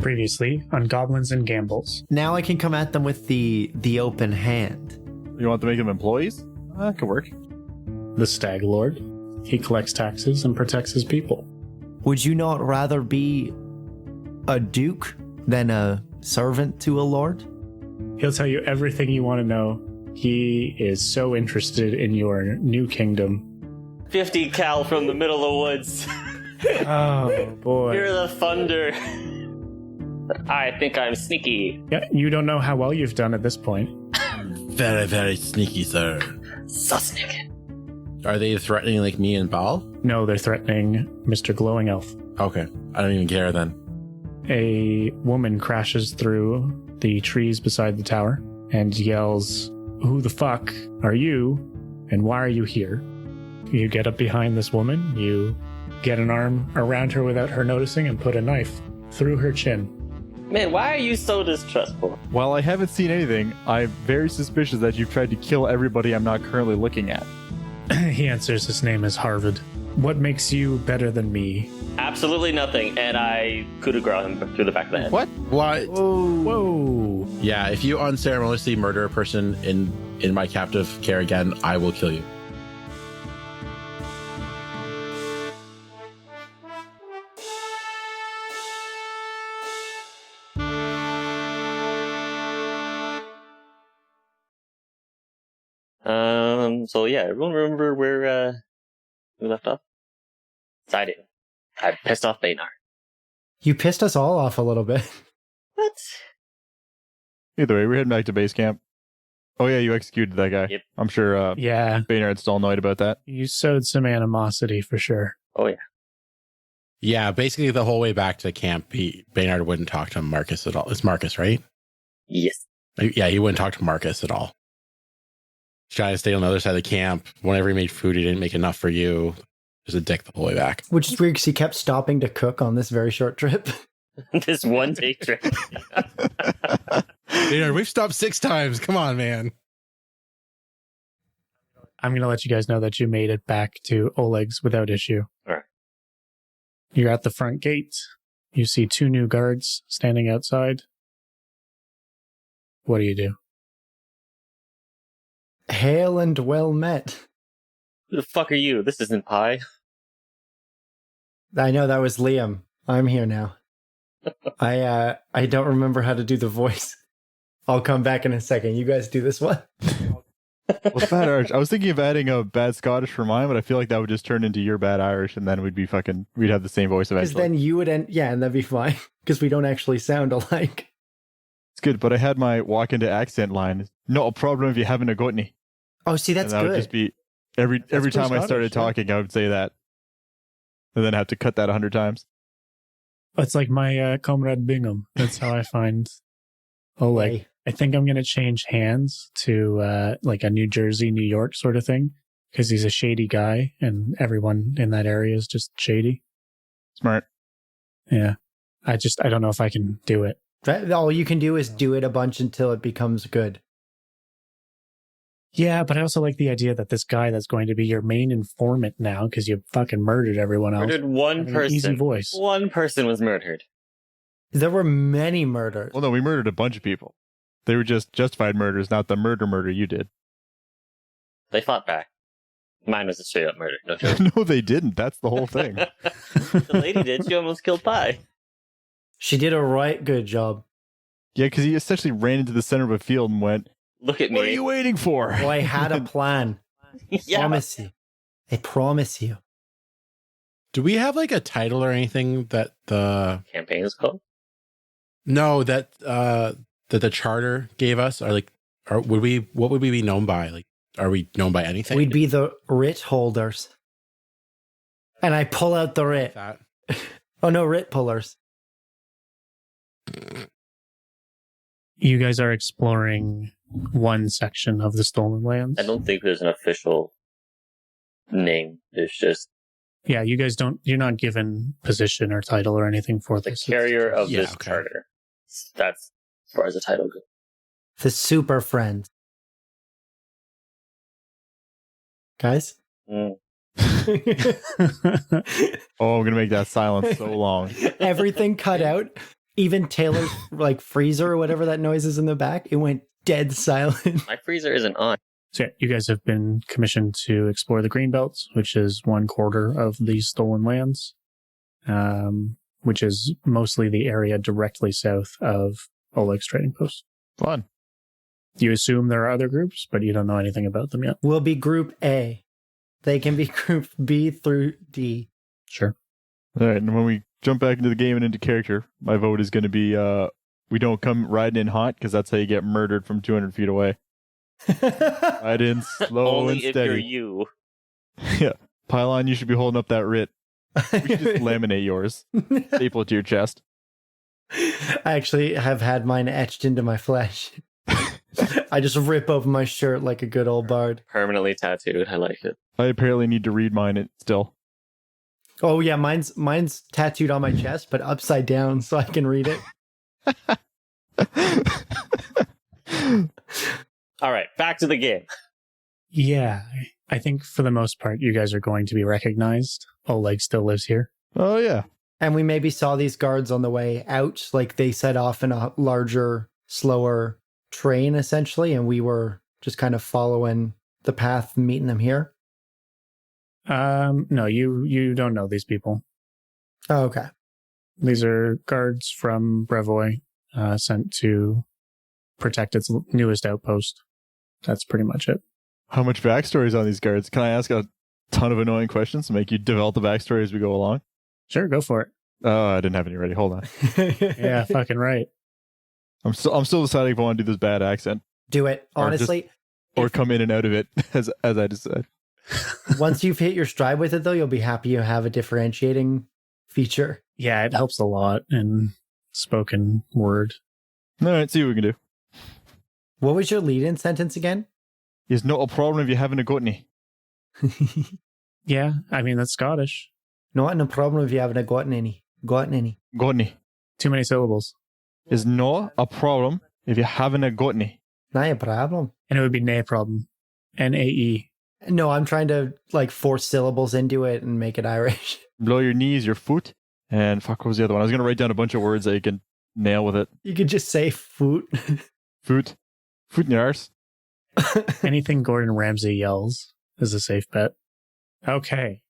Previously on Goblins and Gambles. Now I can come at them with the open hand. You want to make them employees? That could work. The Stag Lord. He collects taxes and protects his people. Would you not rather be a duke than a servant to a lord? He'll tell you everything you want to know. He is so interested in your new kingdom. 50 cal from the middle of the woods. Oh, boy. Hear the thunder. I think I'm sneaky. Yeah, you don't know how well you've done at this point. Very, very sneaky, sir. So sneaky. Are they threatening like me and Baal? No, they're threatening Mr. Glowing Elf. Okay, I don't even care then. A woman crashes through the trees beside the tower and yells, "Who the fuck are you? And why are you here?" You get up behind this woman, you get an arm around her without her noticing and put a knife through her chin. Man, why are you so distrustful? While I haven't seen anything, I'm very suspicious that you've tried to kill everybody I'm not currently looking at. He answers his name is Harvard. What makes you better than me? Absolutely nothing, and I coup de grace him through the back of the head. What? Whoa. Yeah, if you unceremoniously murder a person in my captive care again, I will kill you. So yeah, everyone remember where we left off? So I do. I pissed off Baynar. You pissed us all off a little bit. What? Either way, we're heading back to base camp. Oh yeah, you executed that guy. Yep. I'm sure Yeah, Baynard's still annoyed about that. you sowed some animosity for sure. Oh yeah. Yeah, basically the whole way back to camp, Baynard wouldn't talk to Marcus at all. It's Marcus, right? Yes. Yeah, he wouldn't talk to Marcus at all. He's trying to stay on the other side of the camp. Whenever he made food, he didn't make enough for you. There's a dick the whole way back. Which is weird because he kept stopping to cook on this very short trip. This one day trip. Baynard, we've stopped 6 times. Come on, man. I'm going to let you guys know that you made it back to Oleg's without issue. All right. You're at the front gate. You see 2 new guards standing outside. What do you do? Hail and well met. Who the fuck are you? This isn't pie. I know that was Liam. I'm here now. I don't remember how to do the voice. I'll come back in a second. You guys do this one. Well, bad Irish. I was thinking of adding a bad Scottish for mine, but I feel like that would just turn into your bad Irish, and then we'd have the same voice Because eventually. then you would end, yeah, and that'd be fine. Because we don't actually sound alike. It's good, but I had my walk into accent line. Not a problem if you haven't got any. Oh, see, that's and that good. would just be every pretty time I Scottish, started yeah. talking, I would say that, and then have to cut that 100 times. It's like my comrade Bingham. That's how I find Oleg. Hey. I think I'm going to change hands to like a New Jersey, New York sort of thing. Because he's a shady guy and everyone in that area is just shady. Smart. Yeah. I don't know if I can do it. All you can do is do it a bunch until it becomes good. Yeah, but I also like the idea that this guy that's going to be your main informant now, because you fucking murdered everyone else. Murdered one having an person. Easy voice. One person was murdered. There were many murders. Well, no, we murdered a bunch of people. They were just justified murders, not the murder you did. They fought back. Mine was a straight up murder. No joke. No, they didn't. That's the whole thing. The lady did. She almost killed Pie. She did a right good job. Yeah, because he essentially ran into the center of a field and went, Look at me. "What are you waiting for?" Well, I had a plan. Yeah. Promise you. I promise you. Do we have like a title or anything that Campaign is called? that the charter gave us? Or like, what would we be known by? Like, are we known by anything? We'd be the writ holders. And I pull out the writ. that. Oh no, writ pullers. You guys are exploring one section of the stolen lands. I don't think there's an official name. There's just Yeah, you guys you're not given position or title or anything for the this. carrier of Yeah, this okay. charter. That's as far as the title goes. The super friend. Guys? Mm. Oh, I'm going to make that silence so long. Everything cut out. Even Taylor's like freezer or whatever that noise is in the back, it went dead silent. My freezer isn't on. So yeah, you guys have been commissioned to explore the green belts, which is 1/4 of the stolen lands, which is mostly the area directly south of Oleg's trading post. Fun. You assume there are other groups, but you don't know anything about them yet. We'll be Group A. They can be Group B through D. Sure. All right, and when we jump back into the game and into character, my vote is going to be we don't come riding in hot because that's how you get murdered from 200 feet away. Ride in slow Only and if steady. you're you. Yeah. Pylon, you should be holding up that writ. We should just laminate yours. Staple it to your chest. I actually have had mine etched into my flesh. I just rip open my shirt like a good old bard. Permanently tattooed. I like it. I apparently need to read mine still. Oh yeah, mine's tattooed on my chest, but upside down so I can read it. All right, back to the game. Yeah, I think for the most part, you guys are going to be recognized. Oleg still lives here. Oh, yeah. And we maybe saw these guards on the way out, like they set off in a larger, slower train essentially, and we were just kind of following the path, meeting them here. No, you don't know these people. Oh, okay. These are guards from Brevoy, sent to protect its newest outpost. That's pretty much it. How much backstory is on these guards? Can I ask a ton of annoying questions to make you develop the backstory as we go along? Sure, go for it. Oh, I didn't have any ready. Hold on. Yeah, fucking right. I'm still deciding if I want to do this bad accent Do it. Honestly, or come in and out of it as I decide. once you've hit your stride with it, though, you'll be happy you have a differentiating feature. Yeah, it helps a lot in spoken word. All right, see what we can do. What was your lead-in sentence again? It's not a problem if you haven't got any. Yeah, I mean, that's Scottish. Not a problem if you haven't gotten any. Gotten any. Got any. Too many syllables. It's not a problem if you haven't got any. Not a problem. And it would be nae problem. N-A-E. No, I'm trying to like force syllables into it and make it Irish. Blow your knees, your foot, and fuck, what was the other one? I was going to write down a bunch of words that you can nail with it. You could just say foot. Foot. Foot in your arse. Anything Gordon Ramsay yells is a safe bet. Okay.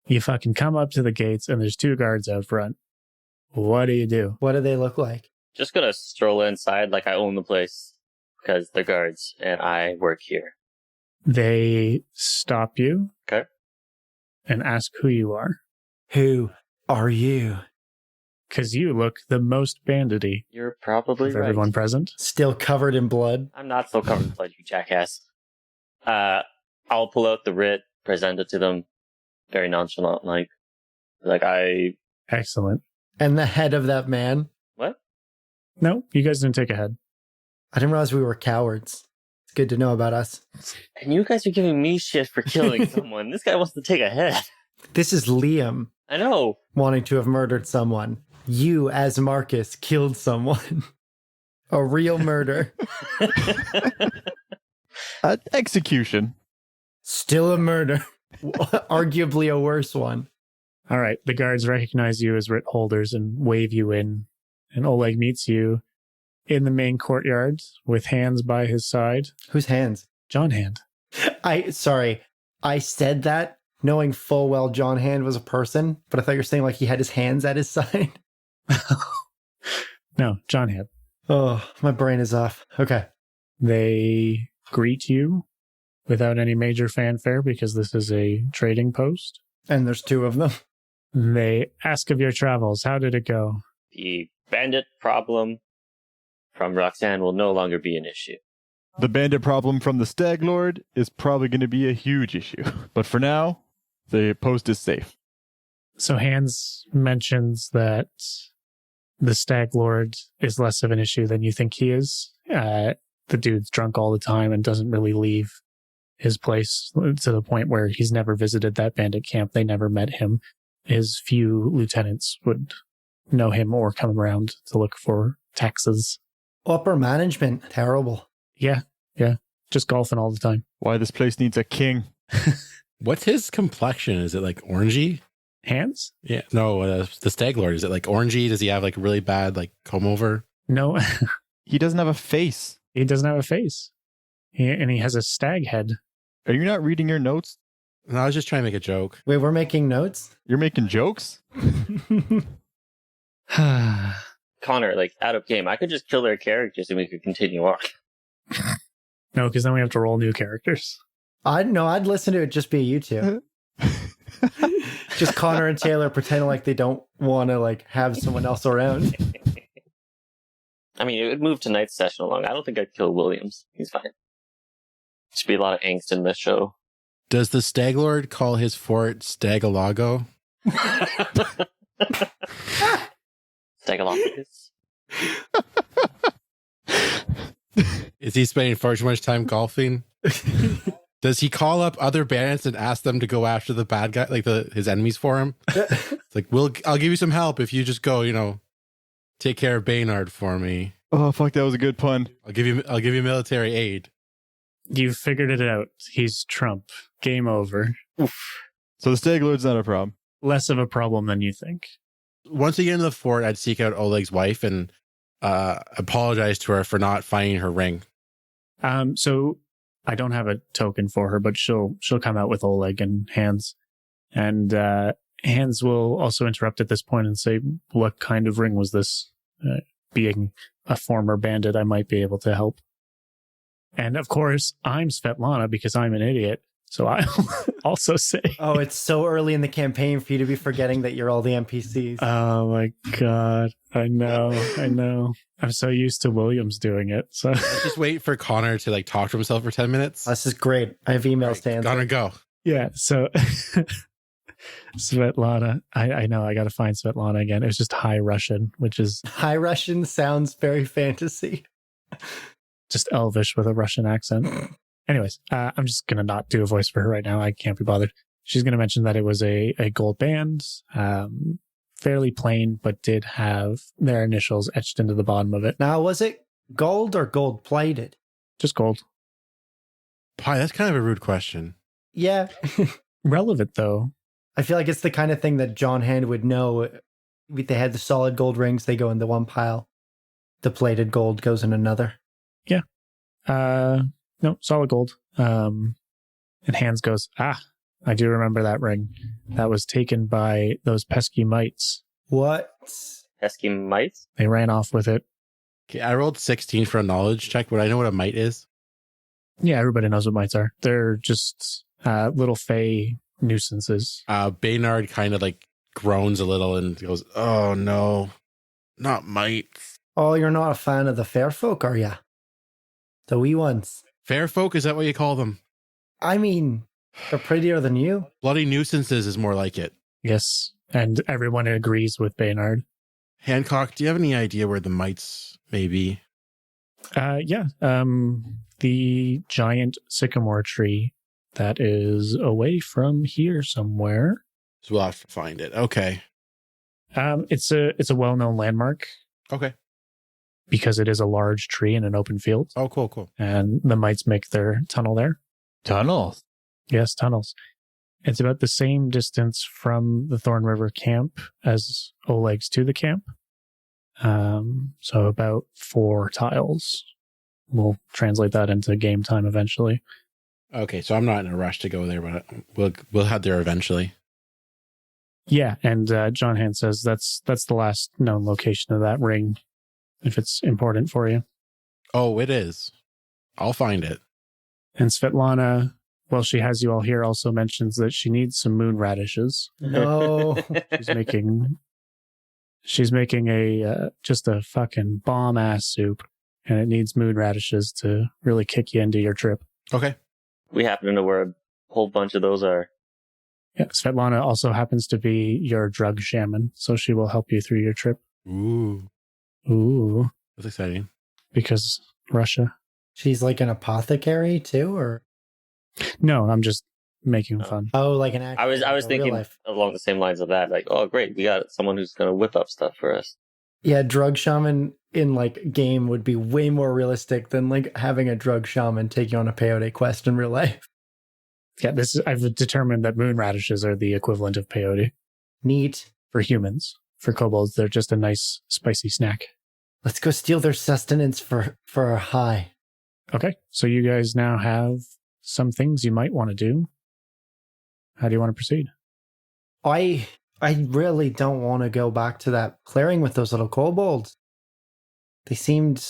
You fucking come up to the gates and there's 2 guards out front. What do? What do they look like? Just gonna stroll inside like I own the place because they're guards and I work here. They stop you. Okay. And ask who you are. Who are you? Because you look the most bandity You're probably of right. everyone present. Still covered in blood. I'm not so covered in blood, you jackass. I'll pull out the writ, present it to them, very nonchalant, like I. Excellent. And the head of that man. What? No, you guys didn't take a head. I didn't realize we were cowards. It's good to know about us. And you guys are giving me shit for killing someone. This guy wants to take a head. This is Liam I know. wanting to have murdered someone. You, as Marcus, killed someone. A real murder. Execution. Still a murder. Arguably a worse one. All right. The guards recognize you as writ holders and wave you in. And Oleg meets you in the main courtyard with hands by his side. Whose hands? John Hand. I said that knowing full well John Hand was a person, but I thought you were saying like he had his hands at his side. No, John Hand. Oh, my brain is off. Okay. They greet you without any major fanfare because this is a trading post. And there's 2 of them. They ask of your travels. How did it go? The bandit problem from Roxanne will no longer be an issue. The bandit problem from the Stag Lord is probably going to be a huge issue. But for now, the post is safe. So Hans mentions that the Stag Lord is less of an issue than you think he is. The dude's drunk all the time and doesn't really leave his place to the point where he's never visited that bandit camp. They never met him. His few lieutenants would know him or come around to look for taxes. Upper management. Terrible. Yeah. Just golfing all the time. Why this place needs a king. What's his complexion? Is it like orangey? Hands? Yeah, no, the Stag Lord, is it like orangey? Does he have like really bad like comb over? No, He doesn't have a face. he doesn't have a face. And he has a stag head. Are you not reading your notes? No, I was just trying to make a joke. Wait, we're making notes? You're making jokes? Connor, like out of game, I could just kill their characters and we could continue on. No, because then we have to roll new characters. I'd listen to it just be you two. Just Connor and Taylor pretending like they don't want to like have someone else around. I mean, it would move tonight's session along. I don't think I'd kill Williams. He's fine. Should be a lot of angst in this show. Does the Stag Lord call his fort Stagalago? Stegalopithus. Is he spending far too much time golfing? Does he call up other bandits and ask them to go after the bad guy, like his enemies for him? It's like, I'll give you some help if you just go, take care of Baynard for me. Oh, fuck, that was a good pun. I'll give you military aid. You figured it out. He's Trump. Game over. So the Stag Lord's not a problem. Less of a problem than you think. Once we get into the fort, I'd seek out Oleg's wife and apologize to her for not finding her ring. So I don't have a token for her, but she'll come out with Oleg and Hans. And Hans will also interrupt at this point and say, what kind of ring was this? Being a former bandit, I might be able to help. And of course, I'm Svetlana because I'm an idiot. So I'll also say... Oh, it's so early in the campaign for you to be forgetting that you're all the NPCs. Oh my God. I know. I'm so used to Williams doing it. So Let's just wait for Connor to talk to himself for 10 minutes. This is great. I have emails to answer. Connor, go. yeah, so Svetlana, I know I got to find Svetlana again. It was just High Russian, which is High Russian sounds very fantasy. just Elvish with a Russian accent. Anyways, I'm just going to not do a voice for her right now. I can't be bothered. She's going to mention that it was a gold band, fairly plain, but did have their initials etched into the bottom of it. Now, was it gold or gold plated? Just gold. Pie, that's kind of a rude question. Yeah. Relevant, though. I feel like it's the kind of thing that John Hand would know. If they had the solid gold rings, they go in the one pile. The plated gold goes in another. Yeah. No, solid gold. And Hans goes, I do remember that ring. That was taken by those pesky mites. What? Pesky mites? They ran off with it. Okay, I rolled 16 for a knowledge check, but I know what a mite is. Yeah, everybody knows what mites are. They're just little fey nuisances. Baynard kind of groans a little and goes, "Oh no, not mites." Oh, you're not a fan of the fair folk, are ya? The wee ones. Fair folk, is that what you call them? I mean, they're prettier than you. Bloody nuisances is more like it. Yes, and everyone agrees with Baynard. Hancock, do you have any idea where the mites may be? Yeah. The giant sycamore tree that is away from here somewhere. So we'll have to find it. Okay. It's a well-known landmark Okay. because it is a large tree in an open field, Oh, cool. and the mites make their tunnel there. Tunnels. Yes, tunnels. It's about the same distance from the Thorn River camp as Oleg's to the camp. So about 4 tiles. We'll translate that into game time eventually. Okay, so I'm not in a rush to go there, but we'll head there eventually. Yeah, and John Hand says that's the last known location of that ring, if it's important for you. Oh, it is. I'll find it. And Svetlana, well, she has you all here, also mentions that she needs some moon radishes. No. She's making a just a fucking bomb ass soup, and it needs moon radishes to really kick you into your trip. Okay. We happen to know where a whole bunch of those are. Yeah, Svetlana also happens to be your drug shaman, so she will help you through your trip. Ooh, Ooh, that's exciting. because Russia. She's like an apothecary too, or? No, I'm just making fun. Oh, like an actor. I was in real thinking life. along the same lines of that. Like, oh, great, we got someone who's going to whip up stuff for us. Yeah, drug shaman in game would be way more realistic than having a drug shaman take you on a peyote quest in real life. Yeah, I've determined that moon radishes are the equivalent of peyote. Neat. For humans. For kobolds, they're just a nice, spicy snack. Let's go steal their sustenance for a high. Okay, so you guys now have some things you might want to do. How do you want to proceed? I really don't want to go back to that clearing with those little kobolds. They seemed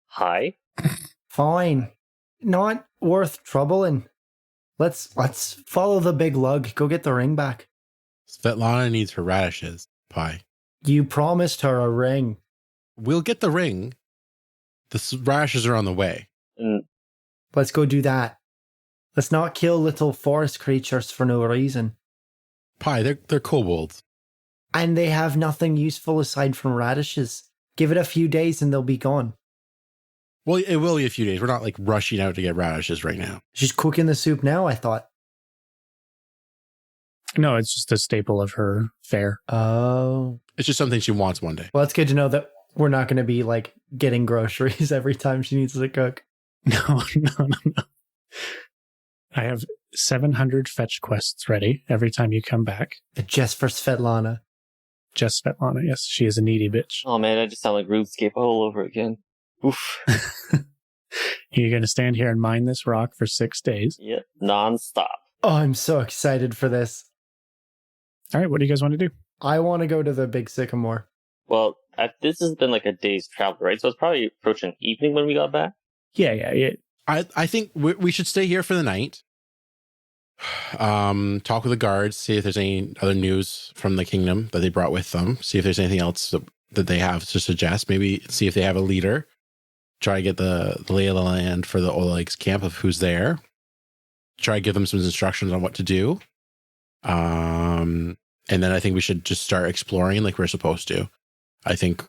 Hi. fine. Not worth trouble, and let's follow the big lug. Go get the ring back. Svetlana needs her radishes, Pi. You promised her a ring. We'll get the ring. The radishes are on the way. And Let's go do that. Let's not kill little forest creatures for no reason. Pi, they're kobolds. And they have nothing useful aside from radishes. Give it a few days and they'll be gone. Well, it will be a few days. We're not like rushing out to get radishes right now. She's cooking the soup now, I thought. No, it's just a staple of her fare. Oh. It's just something she wants one day. Well, it's good to know that we're not going to be like getting groceries every time she needs to cook. No. I have 700 fetch quests ready every time you come back. Just for Svetlana. Just Svetlana, yes. She is a needy bitch. oh man, I just sound like RuneScape all over again. Oof. You're going to stand here and mine this rock for 6 days. Yep, non-stop. Oh, I'm so excited for this. All right, what do you guys want to do? I want to go to the big sycamore. Well, this has been like a day's travel, right? So it's probably approaching evening when we got back. Yeah. I think we should stay here for the night. Talk with the guards, see if there's any other news from the kingdom that they brought with them. See if there's anything else that they have to suggest. Maybe see if they have a leader. Try to get the lay of the land for the Oleg's camp of who's there. Try to give them some instructions on what to do. And then I think we should just start exploring like we're supposed to. I think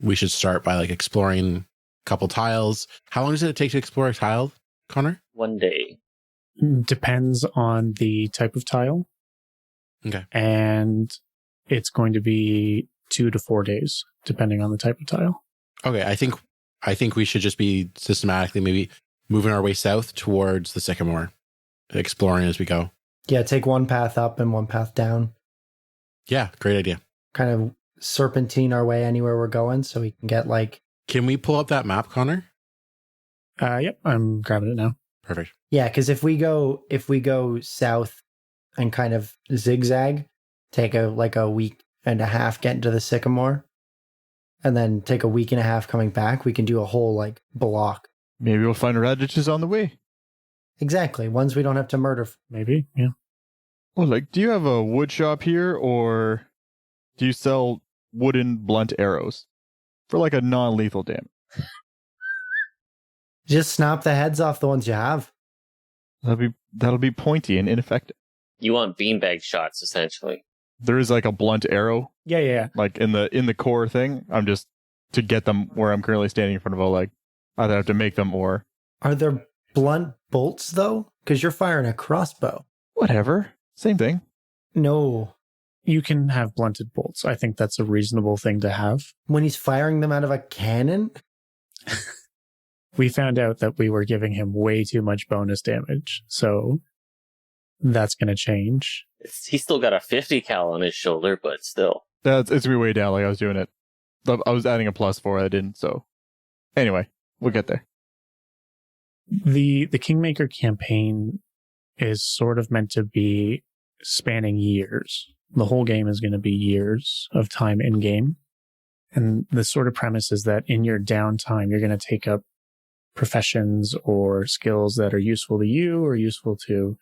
we should start by like exploring a couple tiles. How long does it take to explore a tile, Connor? 1 day. Depends on the type of tile. Okay. And it's going to be 2 to 4 days, depending on the type of tile. Okay, I think we should just be systematically maybe moving our way south towards the sycamore, exploring as we go. Yeah, take one path up and one path down. Yeah, great idea. Kind of serpentine our way anywhere we're going so we can get like... Can we pull up that map, Connor? Yep, I'm grabbing it now. Perfect. Yeah, because if we go south and kind of zigzag, take a week and a half getting to the sycamore, and then take a week and a half coming back, we can do a whole like block. Maybe we'll find radishes on the way. Exactly, ones we don't have to murder. Maybe, yeah. Well, like, do you have a wood shop here, or do you sell wooden blunt arrows for like a non-lethal damage? Just snap the heads off the ones you have. That'll be pointy and ineffective. You want beanbag shots, essentially. There is like a blunt arrow, Yeah. like in the core thing. I'm just to get them where I'm currently standing in front of Oleg. Either have to make them or Are there blunt bolts though? Because you're firing a crossbow. whatever. Same thing. No. You can have blunted bolts. I think that's a reasonable thing to have. When he's firing them out of a cannon? We found out that we were giving him way too much bonus damage, so that's going to change. He's still got a 50 cal on his shoulder, but still. It's gonna be way down. Like I was doing it. I was adding a +4. I didn't. So anyway, we'll get there. The Kingmaker campaign is sort of meant to be spanning years. The whole game is going to be years of time in game. And the sort of premise is that in your downtime, you're going to take up professions or skills that are useful to you or useful to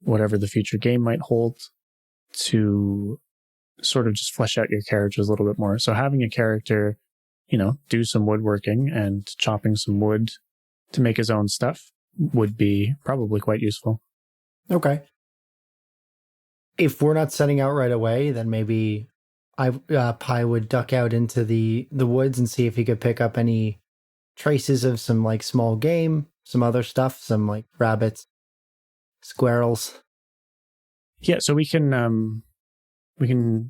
whatever the future game might hold to sort of just flesh out your characters a little bit more. So having a character, do some woodworking and chopping some wood to make his own stuff would be probably quite useful. Okay. If we're not setting out right away, then maybe Pi would duck out into the woods and see if he could pick up any traces of some like small game, some other stuff, some like rabbits, squirrels. Yeah, so we can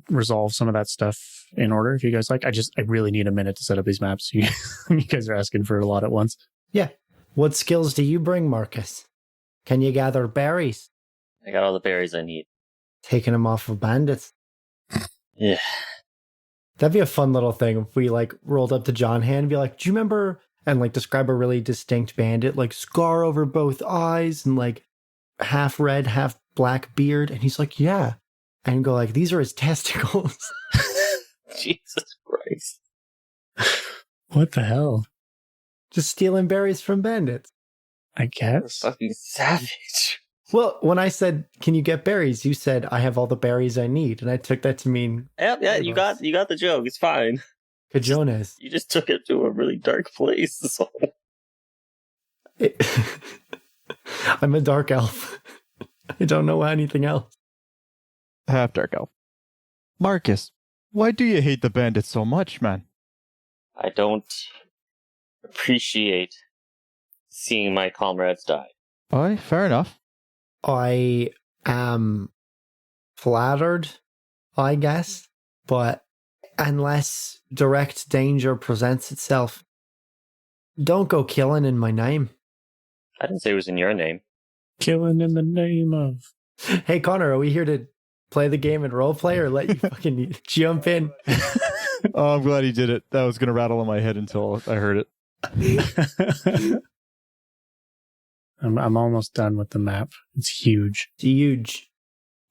resolve some of that stuff in order if you guys like. I really need a minute to set up these maps. You guys are asking for a lot at once. Yeah. What skills do you bring, Marcus? Can you gather berries? I got all the berries I need. taking them off of bandits. Yeah. That'd be a fun little thing if we like rolled up to John Hand and be like, do you remember? And like describe a really distinct bandit, like scar over both eyes and like half red, half black beard. And he's like, yeah. And go like, these are his testicles. Jesus Christ. What the hell? Just stealing berries from bandits. I guess. Fucking savage. Well, when I said, can you get berries? You said, I have all the berries I need. And I took that to mean, Yeah, you got the joke. It's fine. cajones. You just took it to a really dark place. So. I'm a dark elf. I don't know anything else. Half dark elf. Marcus, why do you hate the bandits so much, man? I don't appreciate seeing my comrades die. Aye, fair enough. I am flattered, I guess, but unless direct danger presents itself, don't go killing in my name. I didn't say it was in your name. Killing in the name of. Hey, Connor, are we here to play the game and roleplay or let you fucking jump in? Oh, I'm glad he did it. That was going to rattle in my head until I heard it. I'm almost done with the map. It's huge. It's huge.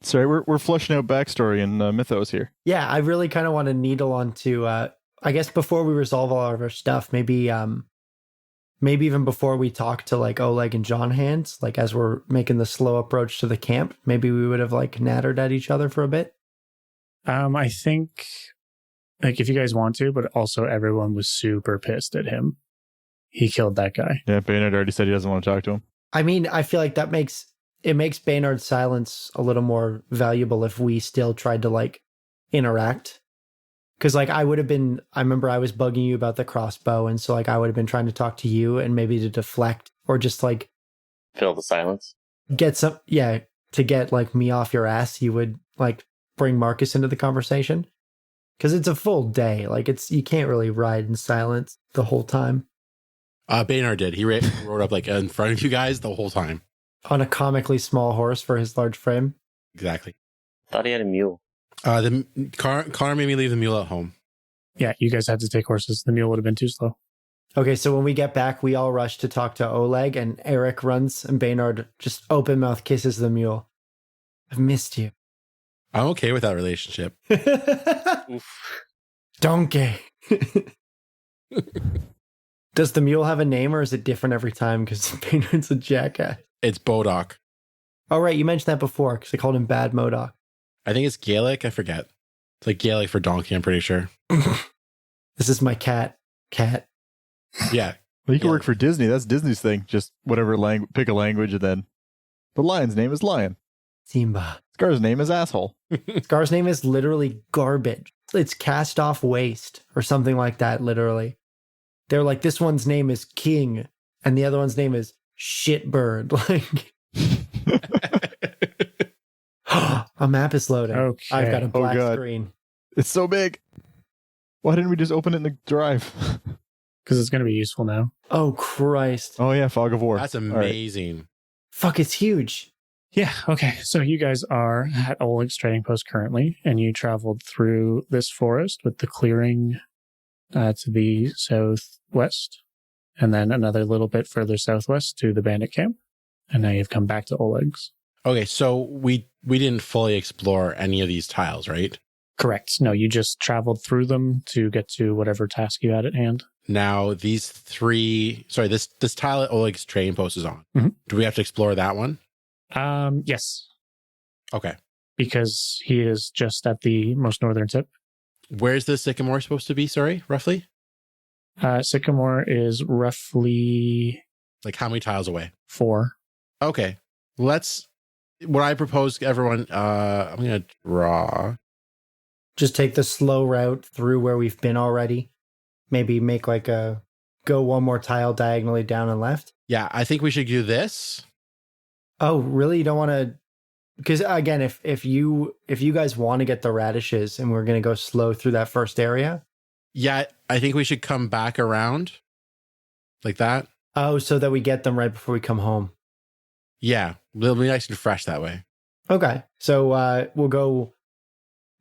Sorry, we're fleshing out backstory and mythos here. Yeah, I really kind of want to needle onto, I guess before we resolve all of our stuff, maybe even before we talk to like Oleg and John Hands, like as we're making the slow approach to the camp, maybe we would have like nattered at each other for a bit. I think, like, if you guys want to, but also everyone was super pissed at him. He killed that guy. Yeah, Baynard already said he doesn't want to talk to him. I mean, I feel like that makes Baynard's silence a little more valuable if we still tried to like interact. Because like I remember I was bugging you about the crossbow, and so like I would have been trying to talk to you and maybe to deflect or just like Fill the silence. to get like me off your ass. You would like bring Marcus into the conversation because it's a full day. Like you can't really ride in silence the whole time. Baynard did. He rode up like in front of you guys the whole time. On a comically small horse for his large frame. Exactly. Thought he had a mule. Connor made me leave the mule at home. Yeah, you guys had to take horses. The mule would have been too slow. Okay, so when we get back, we all rush to talk to Oleg, and Eric runs, and Baynard just open mouth kisses the mule. I've missed you. I'm okay with that relationship. Donkey. Does the mule have a name, or is it different every time? Because Baynard's a jackass. It's Bodok. Oh, right, you mentioned that before, because I called him Bad Modoc. I think it's Gaelic. I forget. It's like Gaelic for donkey, I'm pretty sure. This is my cat. Cat. Yeah. Well, you can work for Disney. That's Disney's thing. Just whatever language, pick a language, and then the lion's name is Lion. Simba. Scar's name is Asshole. Scar's name is literally garbage. It's cast off waste or something like that, literally. They're like, this one's name is King, and the other one's name is Shitbird. Like, a map is loading. Okay. I've got a black God. screen. It's so big. Why didn't we just open it in the drive? Because it's going to be useful now. Oh, Christ. Oh yeah, Fog of War. That's All right. amazing. Fuck, it's huge. Yeah, okay. So you guys are at Oleg's trading post currently, and you traveled through this forest with the clearing to the southwest, and then another little bit further southwest to the bandit camp. And now you've come back to Oleg's. Okay, so we didn't fully explore any of these tiles, right? Correct. No, you just traveled through them to get to whatever task you had at hand. Now, these three... Sorry, this tile at Oleg's trading post is on. Mhm. Do we have to explore that one? Yes, Okay. because he is just at the most northern tip. Where's the sycamore supposed to be, sorry, roughly? Sycamore is roughly Like how many tiles away? 4. Okay. What I propose to everyone, I'm going to draw. Just take the slow route through where we've been already. Maybe make like go one more tile diagonally down and left. Yeah, I think we should do this. Oh, really? You don't want to? Because again, if you guys want to get the radishes and we're going to go slow through that first area. Yeah, I think we should come back around like that. Oh, so that we get them right before we come home. Yeah, it'll be nice and fresh that way. Okay. So we'll go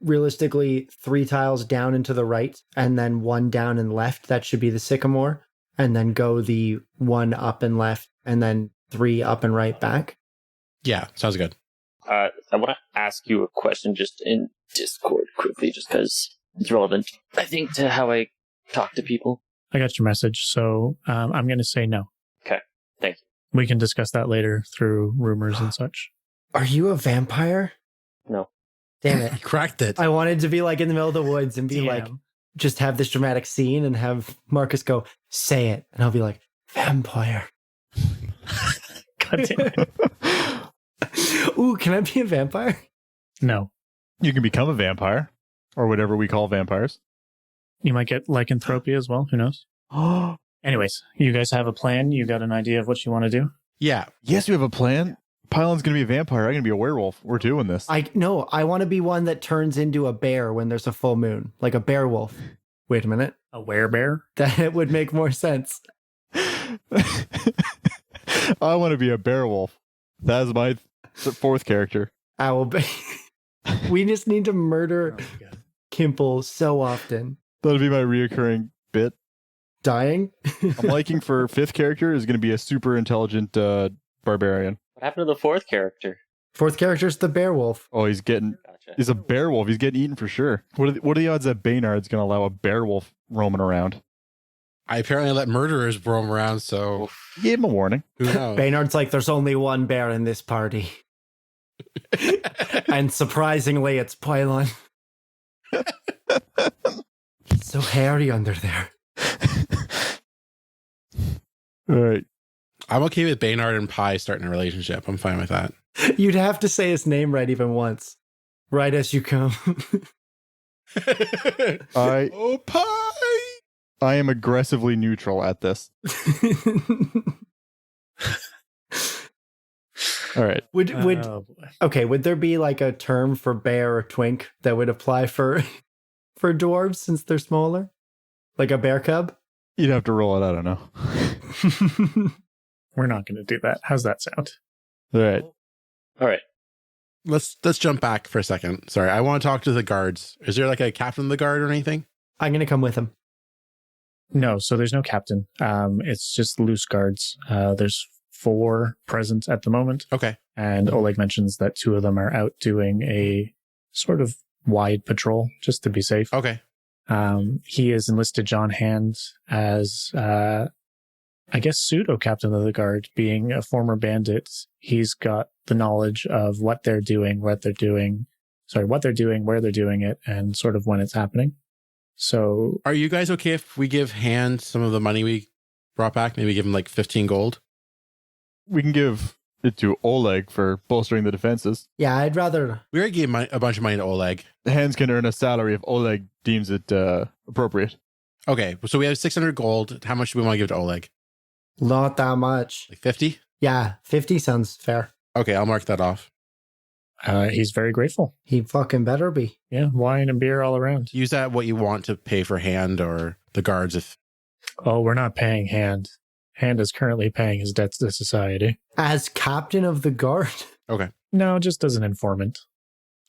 realistically 3 tiles down and to the right, and then 1 down and left. That should be the sycamore. And then go the 1 up and left, and then 3 up and right back. Yeah, sounds good. I want to ask you a question just in Discord quickly, just because it's relevant, I think, to how I talk to people. I got your message, so I'm going to say no. Okay, thank you. We can discuss that later through rumors and such. Are you a vampire? No. Damn it. You cracked it. I wanted to be like in the middle of the woods and be like, just have this dramatic scene and have Marcus go, say it. And I'll be like, vampire. God damn it. Ooh, can I be a vampire? No. You can become a vampire, or whatever we call vampires. You might get lycanthropy as well. Who knows? Anyways, you guys have a plan? You got an idea of what you want to do? Yeah. Yes, we have a plan. Pylon's going to be a vampire. I'm going to be a werewolf. We're doing this. I want to be one that turns into a bear when there's a full moon, like a bear wolf. Wait a minute. A werebear? That would make more sense. I want to be a bear wolf. That is my 4th character. I will be. We just need to murder Oh my God. Kimple so often. That'll be my reoccurring bit. Dying? I'm liking for 5th character is going to be a super intelligent barbarian. What happened to the 4th character? 4th character's the bear wolf. Oh, he's Gotcha. a bear wolf. He's getting eaten for sure. What are the odds that Baynard's going to allow a bear wolf roaming around? I apparently let murderers roam around, so Gave him a warning. who knows? Baynard's like, there's only one bear in this party. And surprisingly, it's Pylon. It's so hairy under there. All right. I'm okay with Baynard and Pi starting a relationship. I'm fine with that. You'd have to say his name right even once. Right as you come. Oh, Pi! I am aggressively neutral at this. All right. Would Oh, boy. okay, would there be like a term for bear or twink that would apply for dwarves since they're smaller? Like a bear cub? You'd have to roll it. I don't know. We're not going to do that. How's that sound? All right. All right. Let's jump back for a second. Sorry, I want to talk to the guards. Is there like a captain of the guard or anything? I'm gonna come with him. No, so there's no captain. It's just loose guards. There's 4 present at the moment. Okay. And Oleg mentions that 2 of them are out doing a sort of wide patrol just to be safe. Okay. He has enlisted John Hand as, I guess, pseudo captain of the guard, being a former bandit. He's got the knowledge of what they're doing, where they're doing it, and sort of when it's happening. So Are you guys okay if we give Hand some of the money we brought back? Maybe give him like 15 gold? We can give it to Oleg for bolstering the defenses. Yeah, I'd rather. We already gave a bunch of money to Oleg. The hands can earn a salary if Oleg deems it appropriate. Okay, so we have 600 gold. How much do we want to give to Oleg? Not that much. Like 50? Yeah, 50 sounds fair. Okay, I'll mark that off. he's very grateful. He fucking better be. Yeah, wine and beer all around. Use that what you want to pay for Hand or the guards if Oh, we're not paying Hand. Hand is currently paying his debts to society. As captain of the guard. Okay. No, just as an informant.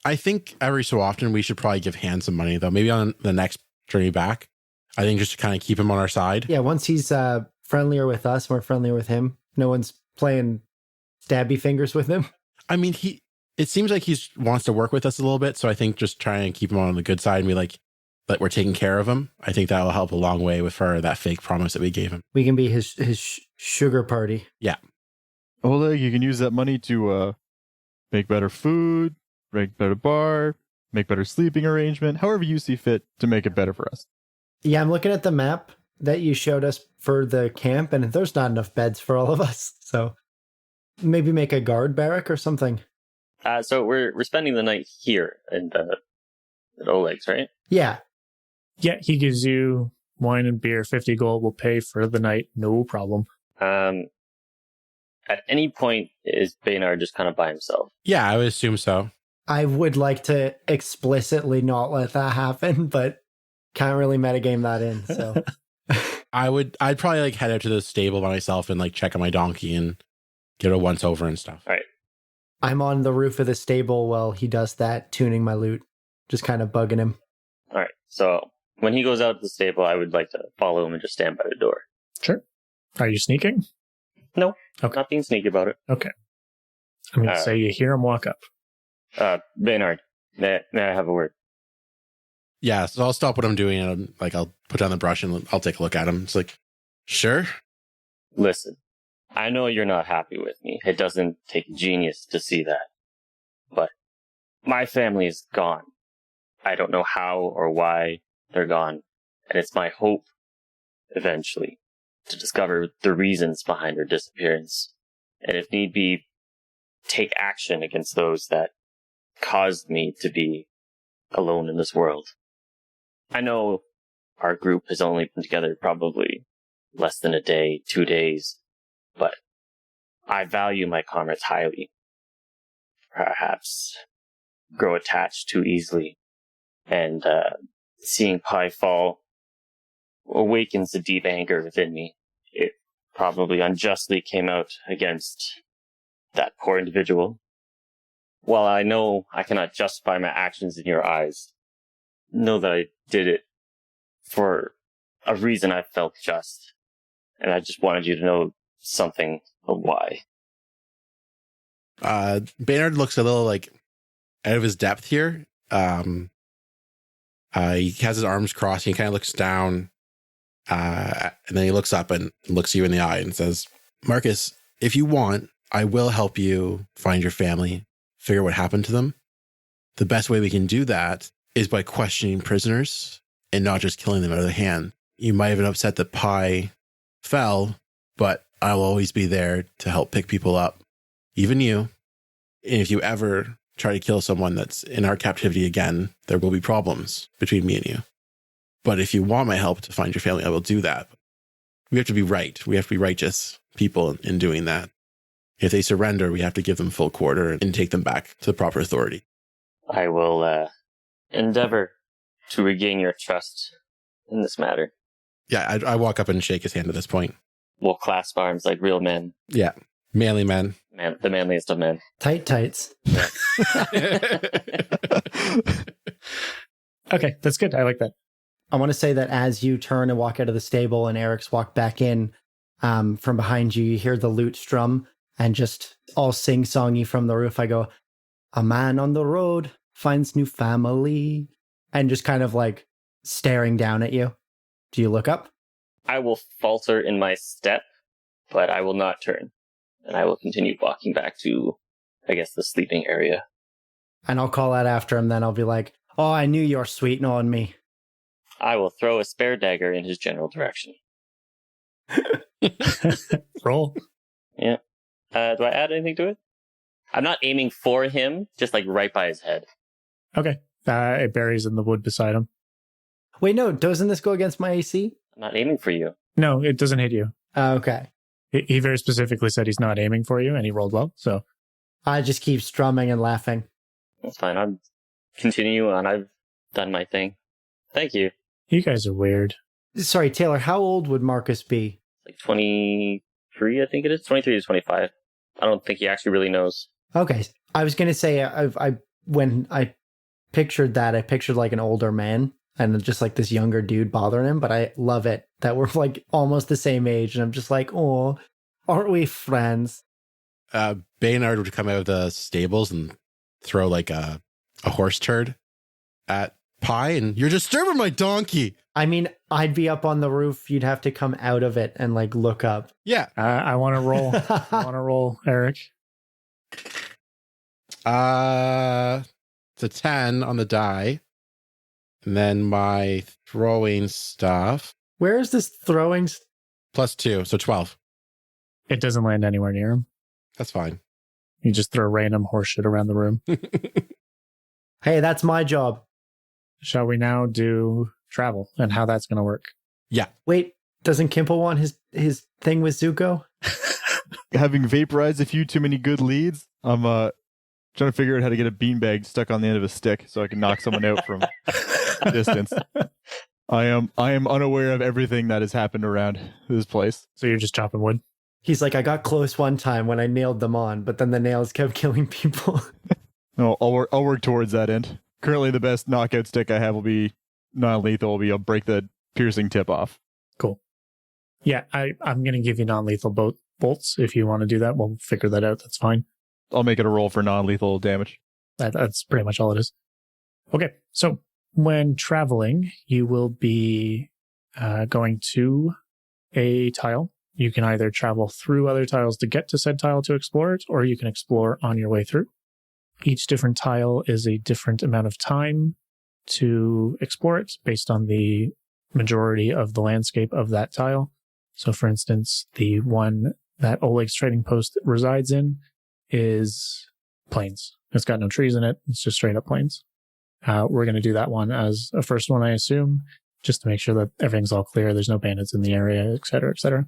I think every so often we should probably give Hand some money though. Maybe on the next journey back. I think just to kind of keep him on our side. Yeah, once he's friendlier with us, we're friendlier with him. No one's playing stabby fingers with him. I mean, it seems like he wants to work with us a little bit. So I think just try and keep him on the good side and be like, that we're taking care of him. I think that will help a long way with that fake promise that we gave him. We can be his sugar party. Yeah. Oleg, you can use that money to make better food, make better bar, make better sleeping arrangement, however you see fit to make it better for us. Yeah, I'm looking at the map that you showed us for the camp, and there's not enough beds for all of us. So maybe make a guard barrack or something. So we're spending the night here at Oleg's, right? Yeah. Yeah, he gives you wine and beer, 50 gold. We'll pay for the night. No problem. At any point, is Baynard just kind of by himself? Yeah, I would assume so. I would like to explicitly not let that happen, but can't really metagame that in. So I'd probably like head out to the stable by myself and like check on my donkey and get a once over and stuff. All right. I'm on the roof of the stable while he does that, tuning my lute, just kind of bugging him. All right. So when he goes out to the stable, I would like to follow him and just stand by the door. Sure. Are you sneaking? No, Okay. not being sneaky about it. Okay. I'm going to say you hear him walk up. Baynard, may I have a word? Yeah, so I'll stop what I'm doing and I'll put down the brush and I'll take a look at him. It's like, sure. Listen, I know you're not happy with me. It doesn't take a genius to see that. But my family is gone. I don't know how or why they're gone. And it's my hope, eventually, to discover the reasons behind their disappearance. And if need be, take action against those that caused me to be alone in this world. I know our group has only been together probably less than a day, 2 days, but I value my comrades highly. Perhaps grow attached too easily, and seeing Pi fall awakens the deep anger within me. It probably unjustly came out against that poor individual. While I know I cannot justify my actions in your eyes, know that I did it for a reason I felt just. And I just wanted you to know something of why. Baynard looks a little like out of his depth here. He has his arms crossed. He kind of looks down, and then he looks up and looks you in the eye and says, "Marcus, if you want, I will help you find your family, figure what happened to them. The best way we can do that is by questioning prisoners and not just killing them out of their hand. You might have been upset that Pi fell, but I will always be there to help pick people up, even you. And if you ever try to kill someone that's in our captivity again, there will be problems between me and you. But if you want my help to find your family, I will do that. We have to be right. We have to be righteous people in doing that. If they surrender, we have to give them full quarter and take them back to the proper authority." I will endeavor to regain your trust in this matter. Yeah, I walk up and shake his hand at this point. We'll clasp arms like real men. Yeah, manly men. Man, the manliest of men. Tight tights. Okay, that's good. I like that. I want to say that as you turn and walk out of the stable and Eric's walked back in, from behind you, you hear the lute strum and just all sing-songy from the roof. I go, "A man on the road finds new family," and just kind of like staring down at you. Do you look up? I will falter in my step, but I will not turn. And I will continue walking back to, I guess, the sleeping area. And I'll call out after him, then I'll be like, "Oh, I knew you're sweeting on me." I will throw a spare dagger in his general direction. Roll. Yeah. Do I add anything to it? I'm not aiming for him, just like right by his head. Okay. It buries in the wood beside him. Wait, no, doesn't this go against my AC? I'm not aiming for you. No, it doesn't hit you. Okay. He very specifically said he's not aiming for you, and he rolled well. So I just keep strumming and laughing. That's fine. I'll continue on. I've done my thing. Thank you. you guys are weird. Sorry, Taylor, how old would Marcus be? Like 23, I think it is. 23 to 25. I don't think he actually really knows. Okay. I was going to say, when I pictured that, I pictured like an older man and just like this younger dude bothering him, but I love it that we're like almost the same age. And I'm just like, oh, aren't we friends? Baynard would come out of the stables and throw like a horse turd at Pi, and "You're disturbing my donkey." I mean, I'd be up on the roof. You'd have to come out of it and like look up. Yeah. I want to roll. I want to roll, Eric. It's a 10 on the die. And then my throwing stuff. Where is this throwing? +2, so 12. It doesn't land anywhere near him. That's fine. You just throw random horse shit around the room. Hey, that's my job. Shall we now do travel and how that's going to work? Yeah. Wait, doesn't Kimple want his thing with Zuko? Having vaporized a few too many good leads, I'm trying to figure out how to get a beanbag stuck on the end of a stick so I can knock someone out from distance. I am unaware of everything that has happened around this place. So you're just chopping wood? He's like, I got close one time when I nailed them on, but then the nails kept killing people. No, I'll work towards that end. Currently, the best knockout stick I have will be non-lethal. I'll break the piercing tip off. Cool. Yeah, I'm going to give you non-lethal bolts. If you want to do that, we'll figure that out. That's fine. I'll make it a roll for non-lethal damage. That's pretty much all it is. Okay, so when traveling, you will be going to a tile. You can either travel through other tiles to get to said tile to explore it, or you can explore on your way through. Each different tile is a different amount of time to explore it based on the majority of the landscape of that tile. So, for instance, the one that Oleg's trading post resides in is plains. It's got no trees in it. It's just straight up plains. We're going to do that one as a first one, I assume, just to make sure that everything's all clear. There's no bandits in the area, et cetera, et cetera.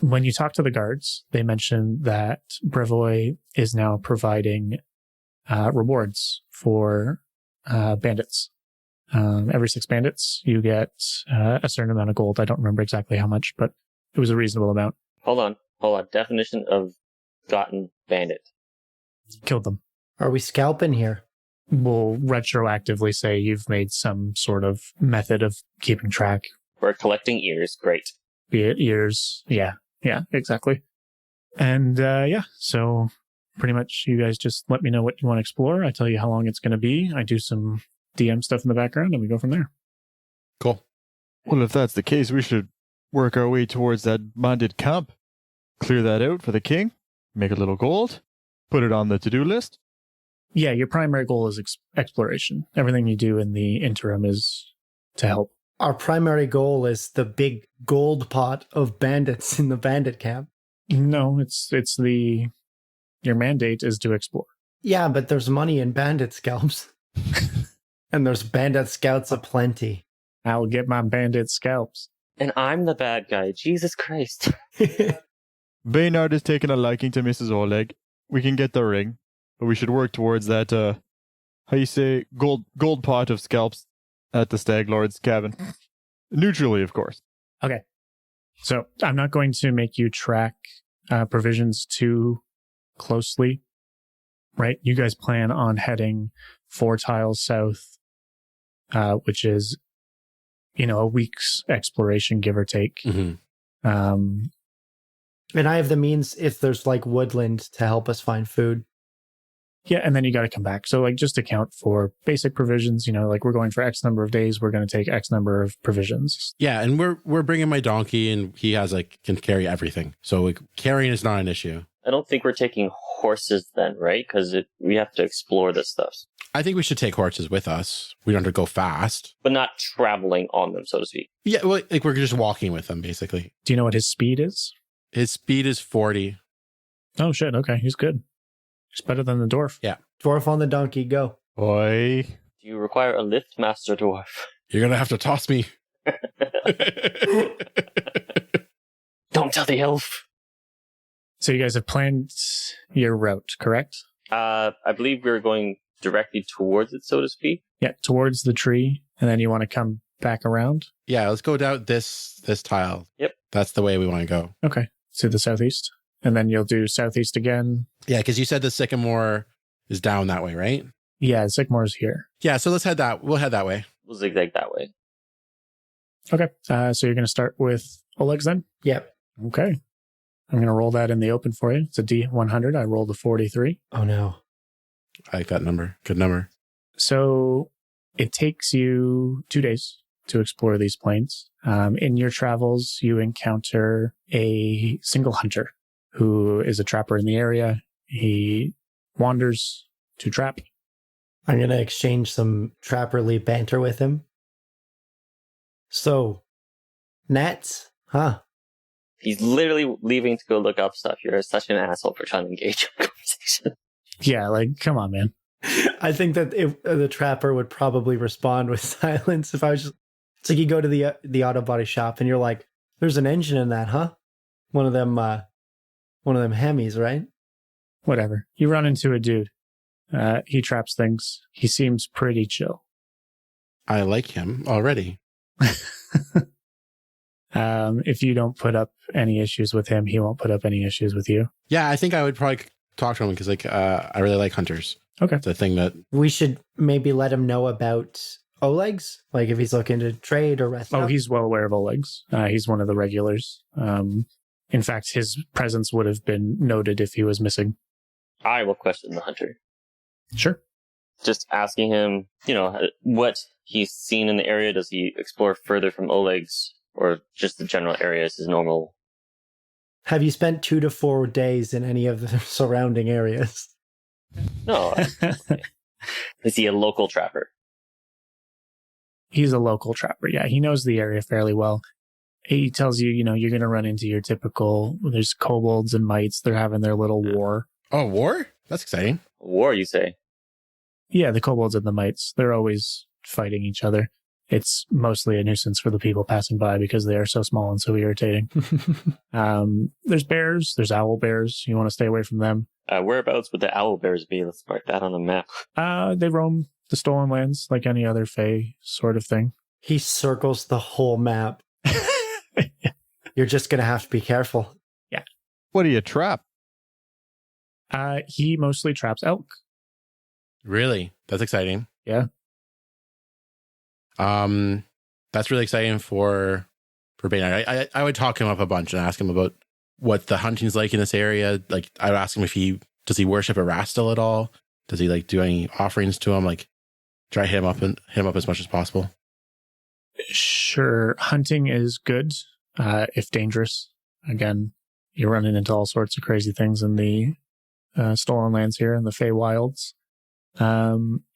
When you talk to the guards, they mention that Brevoy is now providing rewards for bandits. Every 6 bandits, you get a certain amount of gold. I don't remember exactly how much, but it was a reasonable amount. Hold on. Definition of gotten bandit. Killed them. Are we scalping here? We'll retroactively say you've made some sort of method of keeping track. We're collecting ears. Great. Be it ears. Yeah, exactly. And so pretty much you guys just let me know what you want to explore. I tell you how long it's going to be. I do some DM stuff in the background and we go from there. Cool. Well, if that's the case, we should work our way towards that bandit camp. Clear that out for the king. Make a little gold. Put it on the to-do list. Yeah, your primary goal is exploration. Everything you do in the interim is to help. Our primary goal is the big gold pot of bandits in the bandit camp. No, it's your mandate is to explore. Yeah, but there's money in bandit scalps. And there's bandit scouts aplenty. I'll get my bandit scalps. And I'm the bad guy. Jesus Christ. Baynard is taking a liking to Mrs. Oleg. We can get the ring, but we should work towards that, how you say, gold pot of scalps at the Stag Lord's cabin. Neutrally, of course. Okay. So I'm not going to make you track provisions too closely, right? You guys plan on heading 4 tiles south, which is, a week's exploration, give or take. Mm-hmm. And I have the means, if there's like woodland, to help us find food. Yeah, and then you got to come back. So just account for basic provisions, we're going for X number of days, we're going to take X number of provisions. Yeah, and we're bringing my donkey, and he has can carry everything. So carrying is not an issue. I don't think we're taking horses then, right? Because we have to explore this stuff. I think we should take horses with us. We don't have to go fast. But not traveling on them, so to speak. Yeah, well, we're just walking with them, basically. Do you know what his speed is? His speed is 40. Oh, shit. Okay, he's good. He's better than the dwarf. Yeah. Dwarf on the donkey, go. Boy. Do you require a lift, Master Dwarf? You're going to have to toss me. Don't tell the elf. So you guys have planned your route, correct? I believe we're going directly towards it, so to speak. Yeah, towards the tree, and then you want to come back around? Yeah, let's go down this tile. Yep. That's the way we want to go. Okay, to the southeast. And then you'll do southeast again. Yeah, because you said the sycamore is down that way, right? Yeah, the sycamore's here. Yeah, so let's head that. We'll head that way. We'll zigzag that way. Okay, so you're going to start with Oleg's then? Yep. Okay. I'm going to roll that in the open for you. It's a D100. I rolled a 43. Oh, no. I like that number. Good number. So it takes you 2 days to explore these plains. In your travels, you encounter a single hunter who is a trapper in the area. He wanders to trap. I'm going to exchange some trapperly banter with him. So, nets, huh? He's literally leaving to go look up stuff. You're such an asshole for trying to engage in conversation. Yeah, come on, man. I think that if the trapper would probably respond with silence if I was just... It's like you go to the auto body shop and you're like, there's an engine in that, huh? One of them Hemis, right? Whatever. You run into a dude. He traps things. He seems pretty chill. I like him already. If you don't put up any issues with him, he won't put up any issues with you. Yeah, I think I would probably talk to him because I really like hunters. Okay. It's a thing that We should maybe let him know about Oleg's, like if he's looking to trade or rest. Oh, up. he's well aware of Oleg's. He's one of the regulars. In fact, his presence would have been noted if he was missing. I will question the hunter. Sure. Just asking him, what he's seen in the area. Does he explore further from Oleg's, or just the general area is his normal? Have you spent 2 to 4 days in any of the surrounding areas? No. Is he a local trapper? He's a local trapper. Yeah, he knows the area fairly well. He tells you, you're going to run into your typical, there's kobolds and mites. They're having their little war. Oh, war? That's exciting. War, you say? Yeah, the kobolds and the mites. They're always fighting each other. It's mostly a nuisance for the people passing by because they are so small and so irritating. There's bears. There's owl bears. You want to stay away from them. Whereabouts would the owl bears be? Let's mark that on the map. They roam the stolen lands like any other Fae sort of thing. He circles the whole map. You're just going to have to be careful. Yeah. What do you trap? He mostly traps elk. Really? That's exciting. Yeah. That's really exciting for Baynard. I would talk him up a bunch and ask him about what the hunting's like in this area. Like, I would ask him if does he worship a Rastal at all? Does he do any offerings to him? Like, try him up as much as possible. Sure. Hunting is good, if dangerous. Again, you're running into all sorts of crazy things in the stolen lands here in the Fey Wilds.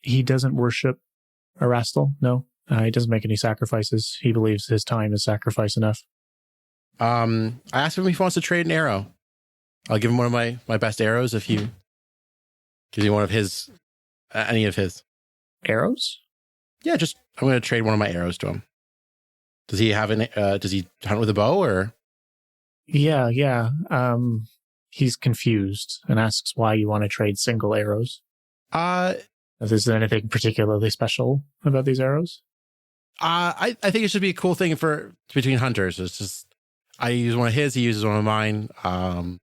He doesn't worship a Rastal, no. He doesn't make any sacrifices. He believes his time is sacrifice enough. I asked him if he wants to trade an arrow. I'll give him one of my best arrows if he gives me one of his, any of his. Arrows? Yeah, I'm going to trade one of my arrows to him. Does he have does he hunt with a bow or? Yeah. He's confused and asks why you want to trade single arrows. Is there anything particularly special about these arrows? I think it should be a cool thing between hunters. It's just, I use one of his, he uses one of mine. I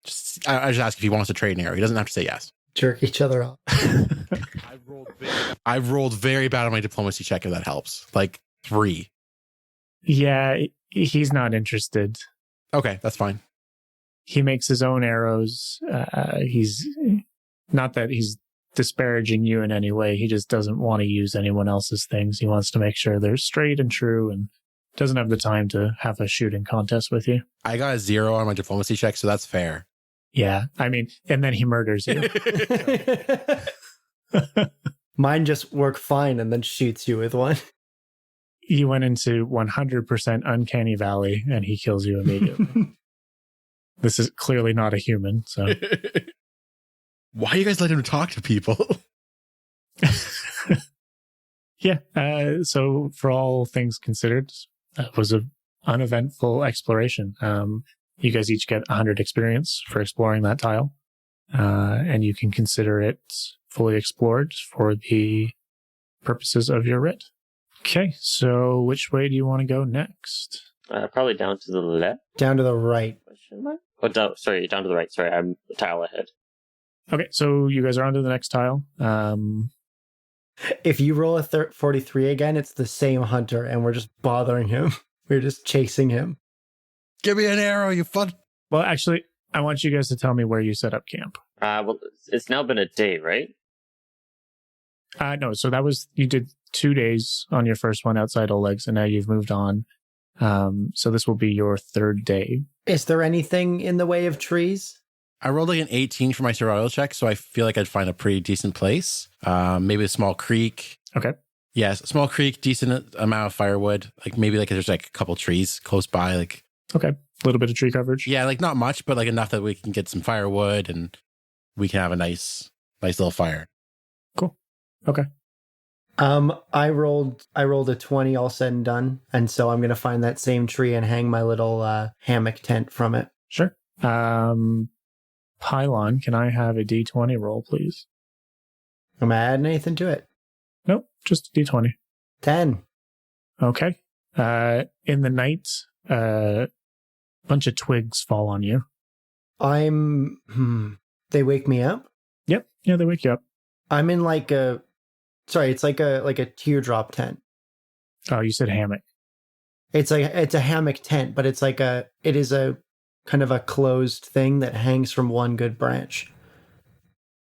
just ask if he wants to trade an arrow. He doesn't have to say yes. Jerk each other off. I've rolled very bad on my diplomacy check, if that helps. 3. Yeah, he's not interested. Okay, that's fine. He makes his own arrows. He's not that he's disparaging you in any way. He just doesn't want to use anyone else's things. He wants to make sure they're straight and true and doesn't have the time to have a shooting contest with you. I got a 0 on my diplomacy check, so that's fair. Yeah, I mean, and then he murders you. Mine just work fine and then shoots you with one. You went into 100% uncanny valley and he kills you immediately. This is clearly not a human, so. Why are you guys letting him talk to people? Yeah, so for all things considered, that was an uneventful exploration. You guys each get 100 experience for exploring that tile, and you can consider it fully explored for the purposes of your writ. Okay, so which way do you want to go next? Probably down to the left. Down to the right. Question mark? Oh, down to the right. Sorry, I'm a tile ahead. Okay, so you guys are on to the next tile. If you roll a 43 again, it's the same hunter, and we're just bothering him. We're just chasing him. Give me an arrow, you fun. Well, actually, I want you guys to tell me where you set up camp. Well, it's now been a day, right? No, so you did 2 days on your first one outside Oleg's, and now you've moved on. So this will be your 3rd day. Is there anything in the way of trees? I rolled an 18 for my survival check, so I feel like I'd find a pretty decent place. Maybe a small creek. Okay. Yes, a small creek, decent amount of firewood. Maybe there's a couple trees close by. Okay. A little bit of tree coverage. Yeah, not much, but enough that we can get some firewood and we can have a nice little fire. Cool. Okay. I rolled a 20 all said and done, and so I'm gonna find that same tree and hang my little hammock tent from it. Sure. Pylon, can I have a D20 roll, please? Am I adding anything to it? Nope, just a D20. 10. Okay. In the night, a bunch of twigs fall on you. They wake me up? Yep. Yeah, they wake you up. I'm in like it's like a teardrop tent. Oh, you said hammock. It's a hammock tent, but it is a kind of a closed thing that hangs from one good branch.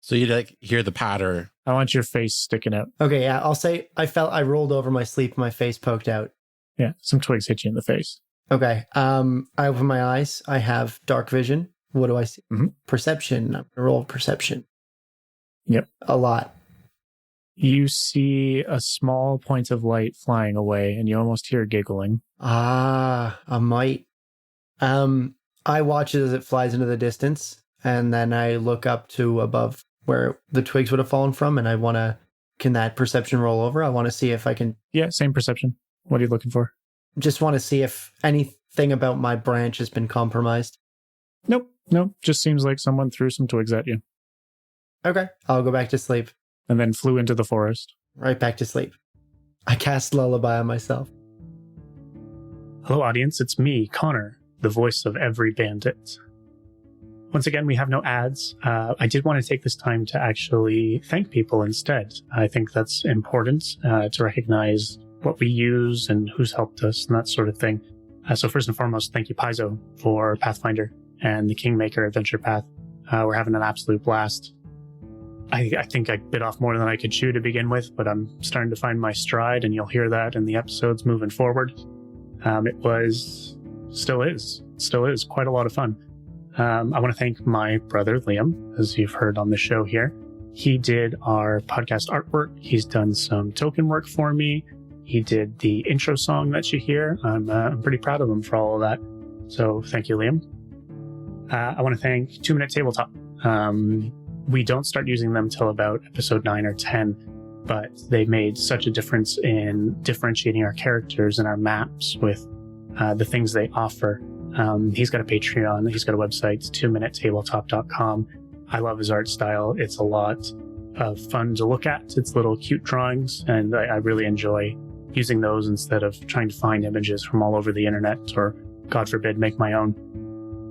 So you like hear the patter. I want your face sticking out. Okay, yeah, I'll say I rolled over my sleep, my face poked out. Yeah, some twigs hit you in the face. Okay. I open my eyes. I have dark vision. What do I see? Mm-hmm. Perception. I'm gonna roll perception. Yep. A lot. You see a small point of light flying away, and you almost hear giggling. A mite. I watch it as it flies into the distance, and then I look up to above where the twigs would have fallen from, and can that perception roll over? I want to see if I can. Yeah, same perception. What are you looking for? Just want to see if anything about my branch has been compromised. Nope. Just seems like someone threw some twigs at you. Okay, I'll go back to sleep. And then flew into the forest. Right back to sleep. I cast Lullaby on myself. Hello, audience. It's me, Connor, the voice of every bandit. Once again, we have no ads. I did want to take this time to actually thank people instead. I think that's important to recognize what we use and who's helped us and that sort of thing. So first and foremost, thank you, Paizo, for Pathfinder and the Kingmaker adventure path. We're having an absolute blast. I think I bit off more than I could chew to begin with, but I'm starting to find my stride, and you'll hear that in the episodes moving forward. Still is quite a lot of fun. I want to thank my brother, Liam, as you've heard on the show here. He did our podcast artwork. He's done some token work for me. He did the intro song that you hear. I'm pretty proud of him for all of that. So thank you, Liam. I want to thank 2 Minute Tabletop. We don't start using them till about episode 9 or 10, but they made such a difference in differentiating our characters and our maps with the things they offer. He's got a Patreon. He's got a website, 2minutetabletop.com. I love his art style. It's a lot of fun to look at. It's little cute drawings, and I really enjoy using those instead of trying to find images from all over the internet or, God forbid, make my own.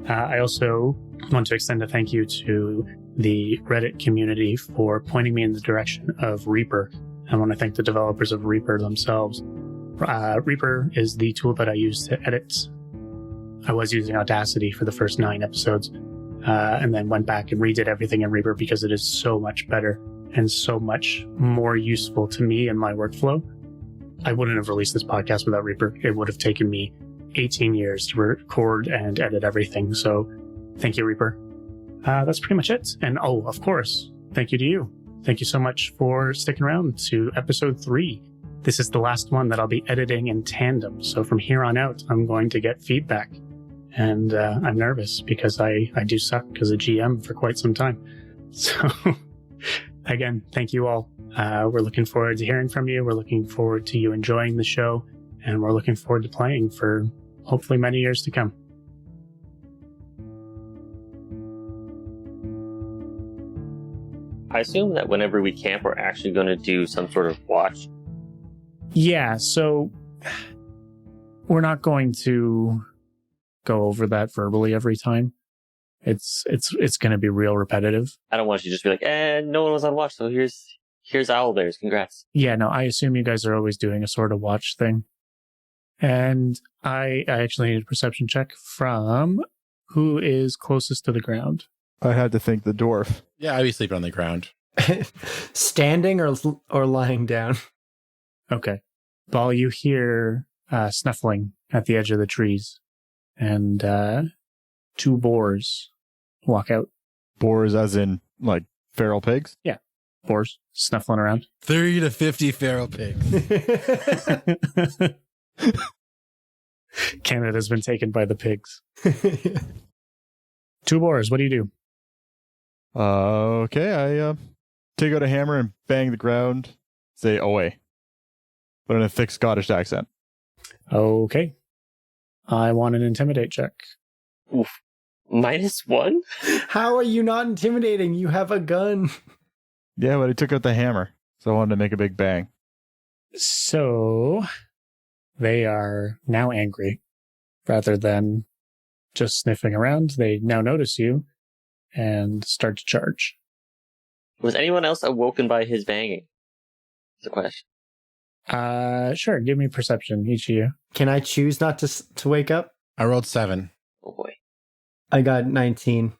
I also want to extend a thank you to the Reddit community for pointing me in the direction of Reaper. I want to thank the developers of Reaper themselves. Reaper is the tool that I use to edit. I was using Audacity for the first 9 episodes, and then went back and redid everything in Reaper because it is so much better and so much more useful to me and my workflow. I wouldn't have released this podcast without Reaper. It would have taken me 18 years to record and edit everything. So thank you, Reaper. That's pretty much it. And of course, thank you to you. Thank you so much for sticking around to episode 3. This is the last one that I'll be editing in tandem. So from here on out, I'm going to get feedback. And I'm nervous because I do suck as a GM for quite some time. So again, thank you all. We're looking forward to hearing from you. We're looking forward to you enjoying the show. And we're looking forward to playing for hopefully many years to come. I assume that whenever we camp, we're actually going to do some sort of watch. Yeah, so we're not going to go over that verbally every time. It's going to be real repetitive. I don't want you to just be like, no one was on watch, so here's Owlbears. Congrats. Yeah, no, I assume you guys are always doing a sort of watch thing. And I actually need a perception check from who is closest to the ground. I had to think the dwarf. Yeah, I'd be sleeping on the ground. Standing or lying down? Okay. Ball, you hear snuffling at the edge of the trees, and 2 boars walk out. Boars as in, like, feral pigs? Yeah, boars snuffling around. 30 to 50 feral pigs. Canada's been taken by the pigs. 2 boars, what do you do? Okay, I take out a hammer and bang the ground, say away, but in a thick Scottish accent. Okay. I want an intimidate check. Oof. -1? How are you not intimidating? You have a gun. Yeah, but I took out the hammer, so I wanted to make a big bang. So they are now angry rather than just sniffing around. They now notice you and start to charge. Was anyone else awoken by his banging? That's the question. Sure. Give me perception, each of you. Can I choose not to wake up? I rolled 7. Oh boy. I got 19.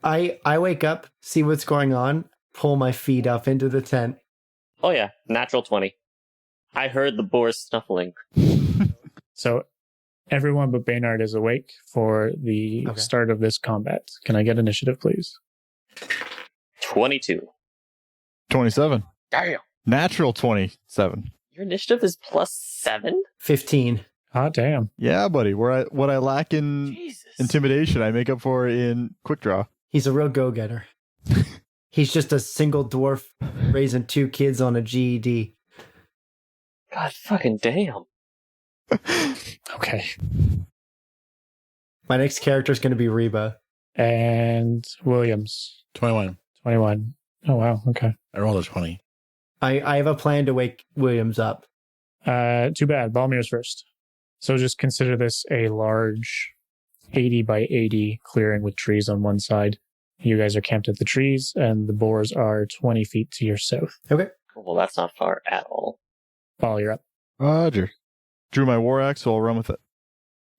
I wake up, see what's going on, pull my feet up into the tent. Oh yeah, natural 20. I heard the boar snuffling. So everyone but Baynard is awake for the start of this combat. Can I get initiative, please? 22. 27. Damn. Natural 27. Your initiative is +7? 15. Ah, damn. Yeah, buddy. What I lack in Jesus. intimidation, I make up for in quick draw. He's a real go-getter. He's just a single dwarf raising 2 kids on a GED. God fucking damn. Okay. My next character is going to be Reba. And Williams, 21. 21. Oh, wow. Okay. I rolled a 20. I have a plan to wake Williams up. Too bad. Balmir's first. So just consider this a large 80 by 80 clearing with trees on one side. You guys are camped at the trees, and the boars are 20 feet to your south. Okay. Well, that's not far at all. Paul, you're up. Roger. Drew my war axe, so I'll run with it.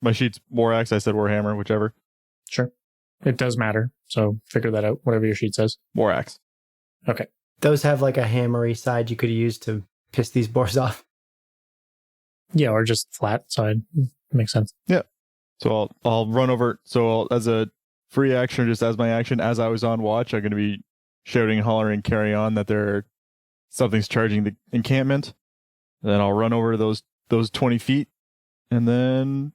My sheet's war axe, I said warhammer, whichever. Sure. It does matter, so figure that out, whatever your sheet says. War axe. Okay. Those have like a hammery side you could use to piss these boars off. Yeah, or just flat side. Makes sense. Yeah. So I'll run over. So as a free action, or just as my action, as I was on watch, I'm going to be shouting, hollering, carry on that something's charging the encampment. Then I'll run over those 20 feet, and then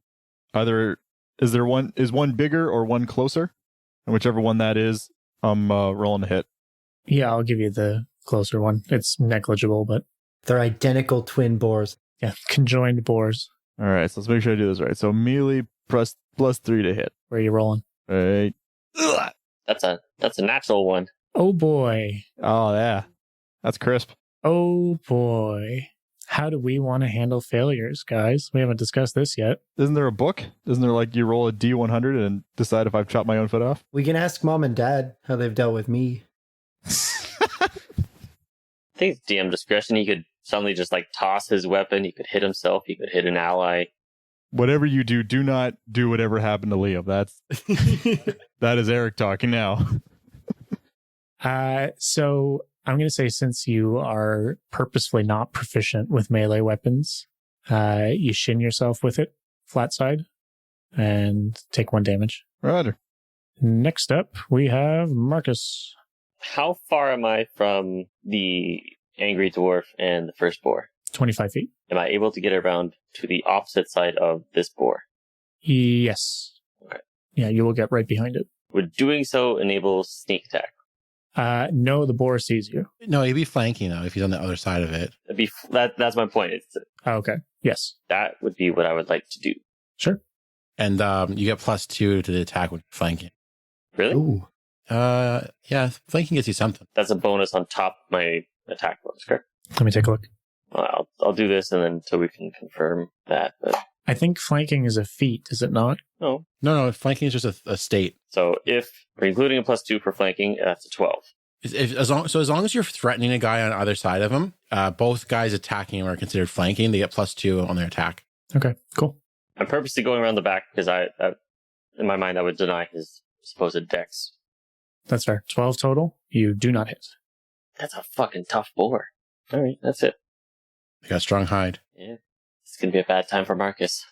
either is one bigger or one closer, and whichever one that is, I'm rolling to hit. Yeah, I'll give you the closer one. It's negligible, but They're identical twin boars. yeah, conjoined boars. All right, so let's make sure I do this right. So melee plus +3 to hit. Where are you rolling? All right. Ugh. That's a natural one. Oh boy. Oh yeah, that's crisp. Oh boy. How do we want to handle failures, guys? We haven't discussed this yet. Isn't there a book? Isn't there like you roll a D100 and decide if I've chopped my own foot off? We can ask mom and dad how they've dealt with me. I think it's DM discretion. He could suddenly just like toss his weapon. He could hit himself. He could hit an ally. Whatever you do, do not do whatever happened to Liam. That is Eric talking now. So I'm going to say, since you are purposefully not proficient with melee weapons, you shin yourself with it, flat side, and take 1 damage. Roger. Next up, we have Marcus. How far am I from the angry dwarf and the first boar? 25 feet. Am I able to get around to the opposite side of this boar? Yes. Okay. Yeah, you will get right behind it. Would doing so enable sneak attack? No, the boar sees you. No, he'd be flanking though if he's on the other side of it. That's my point. Okay. Yes. That would be what I would like to do. Sure. And you get +2 to the attack with flanking. Really? Ooh. Yeah, flanking gets you something. That's a bonus on top of my attack bonus, correct? Let me take a look. Well, I'll do this and then so we can confirm that. But I think flanking is a feat, is it not? no. No, flanking is just a state. So if we're including a +2 for flanking, that's a 12. As long as you're threatening a guy on either side of him, both guys attacking him are considered flanking. They get +2 on their attack. Okay, cool. I'm purposely going around the back because in my mind, I would deny his supposed dex. That's fair. 12 total. You do not hit. That's a fucking tough boar. All right, that's it. They got a strong hide. Yeah, it's gonna be a bad time for Marcus.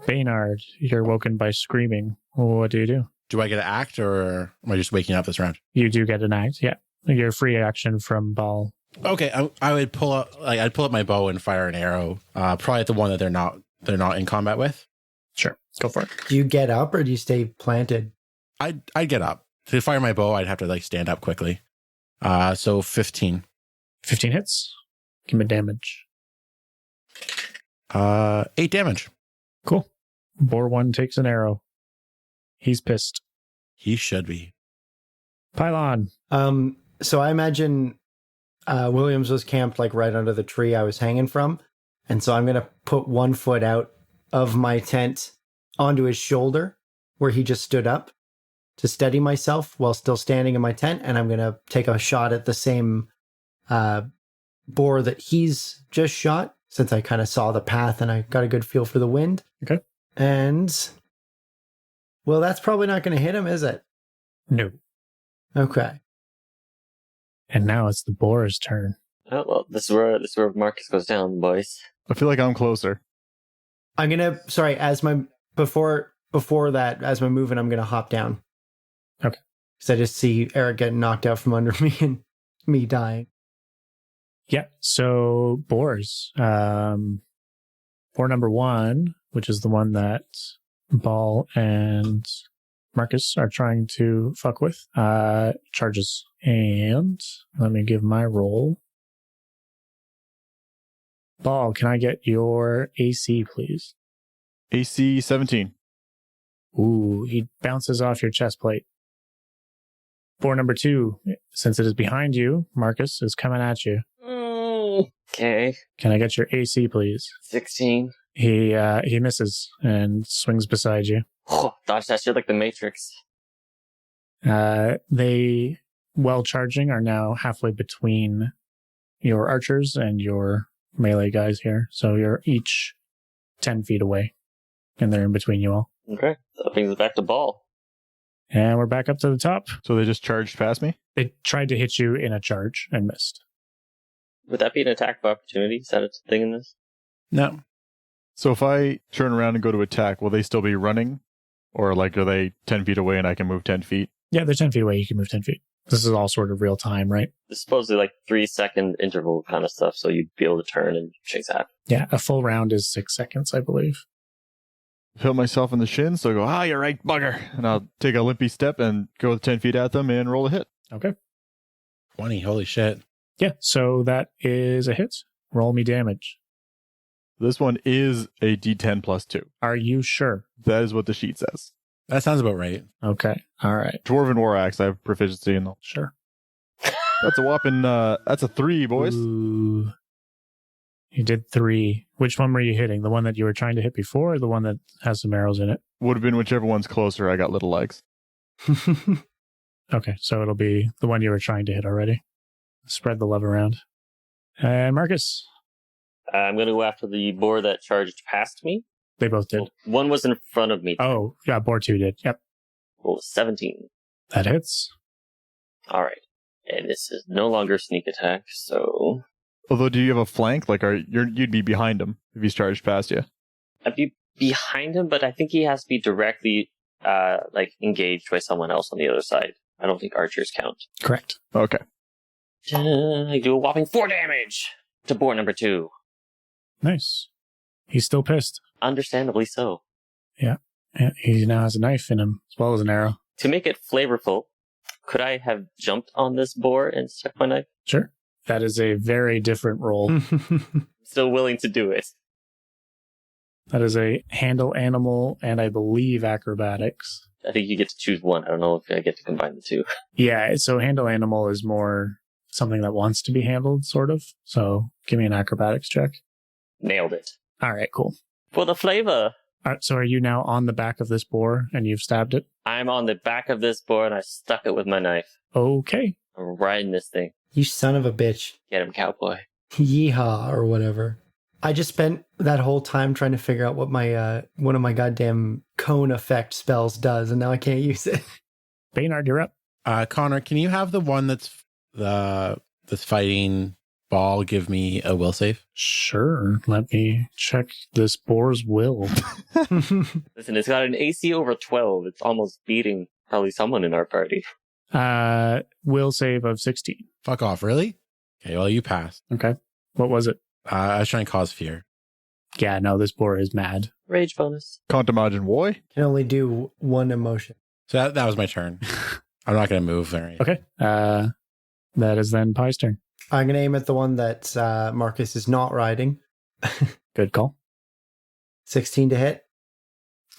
Baynard, you're woken by screaming. What do you do? Do I get an act or am I just waking up this round? You do get an act, yeah. Your free action from Ball. Okay, I would pull up my bow and fire an arrow. Probably at the one that they're not in combat with. Sure, go for it. Do you get up or do you stay planted? I'd get up. To fire my bow, I'd have to stand up quickly. So 15. 15 hits. Give me damage. 8 damage. Cool. Boar 1 takes an arrow. He's pissed. He should be. Pylon. So I imagine Williams was camped right under the tree I was hanging from. And so I'm going to put 1 foot out of my tent onto his shoulder where he just stood up to steady myself while still standing in my tent. And I'm going to take a shot at the same boar that he's just shot, since I kind of saw the path and I got a good feel for the wind. Okay. And, well, that's probably not going to hit him, is it? No. Okay. And now it's the boar's turn. Oh, well, this is where Marcus goes down, boys. I feel like I'm closer. I'm going to, sorry, before that, as my movement, I'm going to hop down. Okay. Because I just see Eric getting knocked out from under me and me dying. Yeah, so boars. Boar number 1, which is the one that Ball and Marcus are trying to fuck with, charges. And let me give my roll. Ball, can I get your AC, please? AC 17. Ooh, he bounces off your chest plate. Boar number 2, since it is behind you, Marcus, is coming at you. Okay. Can I get your AC, please? 16. He misses and swings beside you. Oh, dodge that shit like the Matrix. They, while charging, are now halfway between your archers and your melee guys here. So you're each 10 feet away, and they're in between you all. Okay. That brings us back to Ball. And we're back up to the top. So they just charged past me? They tried to hit you in a charge and missed. Would that be an attack of opportunity? Is that a thing in this? No. So if I turn around and go to attack, will they still be running? Or like, are they 10 feet away and I can move 10 feet? Yeah, they're 10 feet away. You can move 10 feet. This is all sort of real time, right? It's supposedly like 3-second interval kind of stuff, so you'd be able to turn and chase that. Yeah, a full round is 6 seconds, I believe. Feel myself in the shins, so I go, you're right, bugger. And I'll take a limpy step and go 10 feet at them and roll a hit. Okay. 20, holy shit. Yeah, so that is a hit. Roll me damage. This one is a D10 plus 2. Are you sure? That is what the sheet says. That sounds about right. Okay. All right. Dwarven War Axe, I have proficiency in. Sure. That's a whopping, that's a 3, boys. Ooh. You did 3. Which one were you hitting? The one that you were trying to hit before, or the one that has some arrows in it? Would have been whichever one's closer. I got little legs. Okay, so it'll be the one you were trying to hit already. Spread the love around. And Marcus? I'm going to go after the boar that charged past me. They both did. Well, one was in front of me. Oh, yeah, boar 2 did. Yep. Well, 17. That hits. All right. And this is no longer sneak attack, so Although, do you have a flank? Like, you'd be behind him if he's charged past you. I'd be behind him, but I think he has to be directly engaged by someone else on the other side. I don't think archers count. Correct. Okay. I do a whopping 4 damage to boar number 2. Nice. He's still pissed. Understandably so. Yeah, he now has a knife in him, as well as an arrow. To make it flavorful, could I have jumped on this boar and stuck my knife? Sure. That is a very different roll. Still willing to do it. That is a handle animal and I believe acrobatics. I think you get to choose one. I don't know if I get to combine the two. Yeah, so handle animal is more something that wants to be handled, sort of. So give me an acrobatics check. Nailed it. All right, cool. For the flavor. All right, so are you now on the back of this boar and you've stabbed it? I'm on the back of this boar and I stuck it with my knife. Okay. I'm riding this thing. You son of a bitch. Get him, cowboy. Yeehaw, or whatever. I just spent that whole time trying to figure out what my one of my goddamn cone effect spells does, and now I can't use it. Baynard, you're up. Connor, can you have the one that's fighting Ball give me a will save? Sure. Let me check this boar's will. Listen, it's got an AC over 12. It's almost beating probably someone in our party. Will save of 16. Fuck off, really? Okay, well, you passed. Okay. What was it? I was trying to cause fear. Yeah, no, this boar is mad. Rage bonus. Can't imagine why. Can only do one emotion. So that was my turn. I'm not going to move or anything. Okay. That is then Pie's turn. I'm going to aim at the one that Marcus is not riding. Good call. 16 to hit.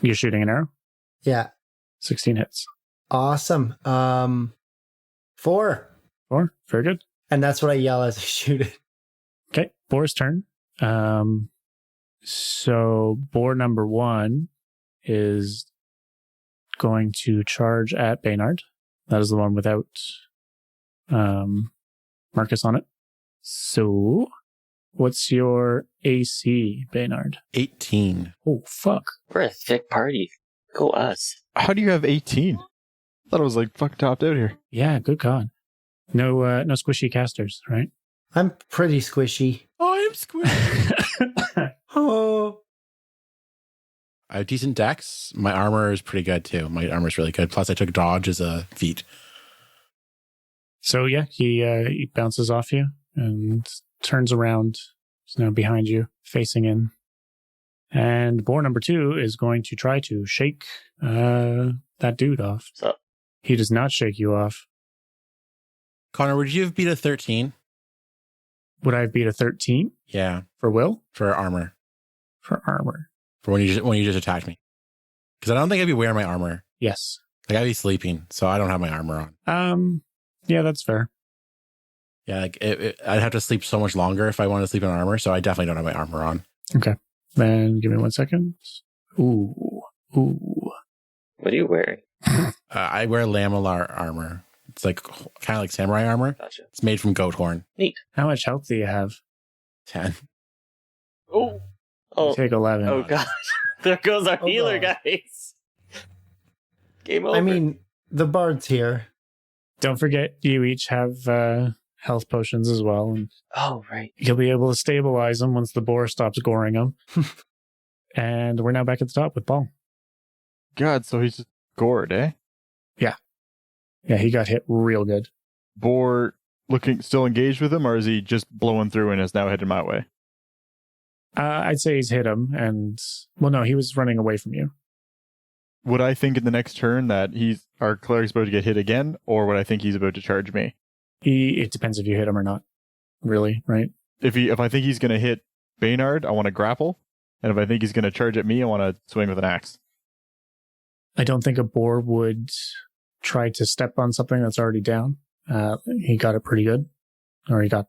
You're shooting an arrow? Yeah. 16 hits. Awesome. 4. 4. Very good. And that's what I yell as I shoot it. Okay. Boar's turn. So boar number 1 is going to charge at Baynard. That is the one without Marcus on it. So, what's your AC, Baynard? 18. Oh, fuck. We're a thick party. Go us. How do you have 18? I thought it was like fucking topped out here. Yeah, good God. No squishy casters, right? I'm pretty squishy. I'm squishy. Oh. I have decent dex. My armor is pretty good too. My armor is really good. Plus, I took dodge as a feat. So yeah, he bounces off you and turns around. He's now behind you, facing in. And boar number 2 is going to try to shake that dude off. What's up? He does not shake you off. Connor, would you have beat a 13? Would I have beat a 13 Yeah, for will? for armor. For armor. For when you just attacked me. Because I don't think I'd be wearing my armor. Yes. Like I'd be sleeping, so I don't have my armor on. Yeah, that's fair. Yeah, like I'd have to sleep so much longer if I wanted to sleep in armor, so I definitely don't have my armor on. Okay. Then give me 1 second. Ooh. What are you wearing? I wear lamellar armor. It's like kind of like samurai armor. Gotcha. It's made from goat horn. Neat. How much health do you have? 10. Oh. Oh. Take 11. Oh gosh. There goes our Oh, healer, God. guys. Game over. I mean, the bard's here. Don't forget, you each have health potions as well, and oh right. you'll be able to stabilize them once the boar stops goring them. And we're now back at the top with Paul. God, so he's just gored, eh? Yeah, he got hit real good. Boar looking still engaged with him, or is he just blowing through and is now headed my way? I'd say he's hit him, and well, no, he was running away from you. Would I think in the next turn that our cleric's about to get hit again, or would I think he's about to charge me? It depends if you hit him or not. Really, right? If I think he's going to hit Baynard, I want to grapple, and if I think he's going to charge at me, I want to swing with an axe. I don't think a boar would try to step on something that's already down. He got it pretty good, or he got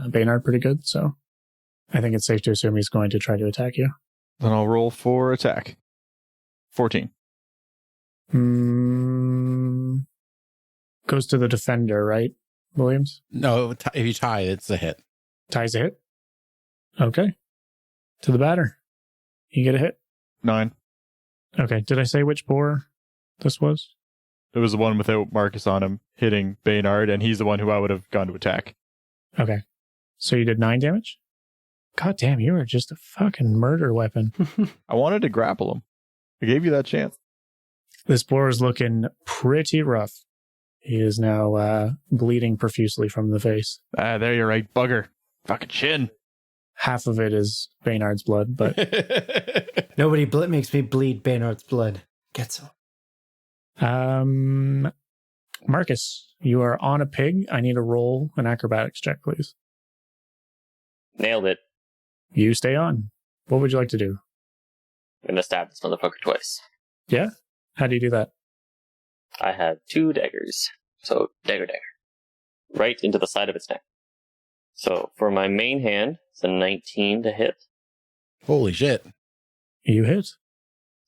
Baynard pretty good, so I think it's safe to assume he's going to try to attack you. Then I'll roll for attack. 14. Goes to the defender, right, Williams? No, if you tie, it's a hit. Ties a hit. Okay. To the batter. You get a hit. 9. Okay. Did I say which boar this was? It was the one without Marcus on him hitting Baynard, and he's the one who I would have gone to attack. Okay. So you did 9 damage? God damn, you are just a fucking murder weapon. I wanted to grapple him. I gave you that chance. This boar is looking pretty rough. He is now bleeding profusely from the face. There you're right, bugger. Fucking chin. Half of it is Baynard's blood, but Nobody makes me bleed Baynard's blood. Get some. Marcus, you are on a pig. I need to roll an acrobatics check, please. Nailed it. You stay on. What would you like to do? I'm gonna stab this motherfucker twice. Yeah? How do you do that? I have 2 daggers. So, dagger. Right into the side of its neck. So, for my main hand, it's a 19 to hit. Holy shit. You hit.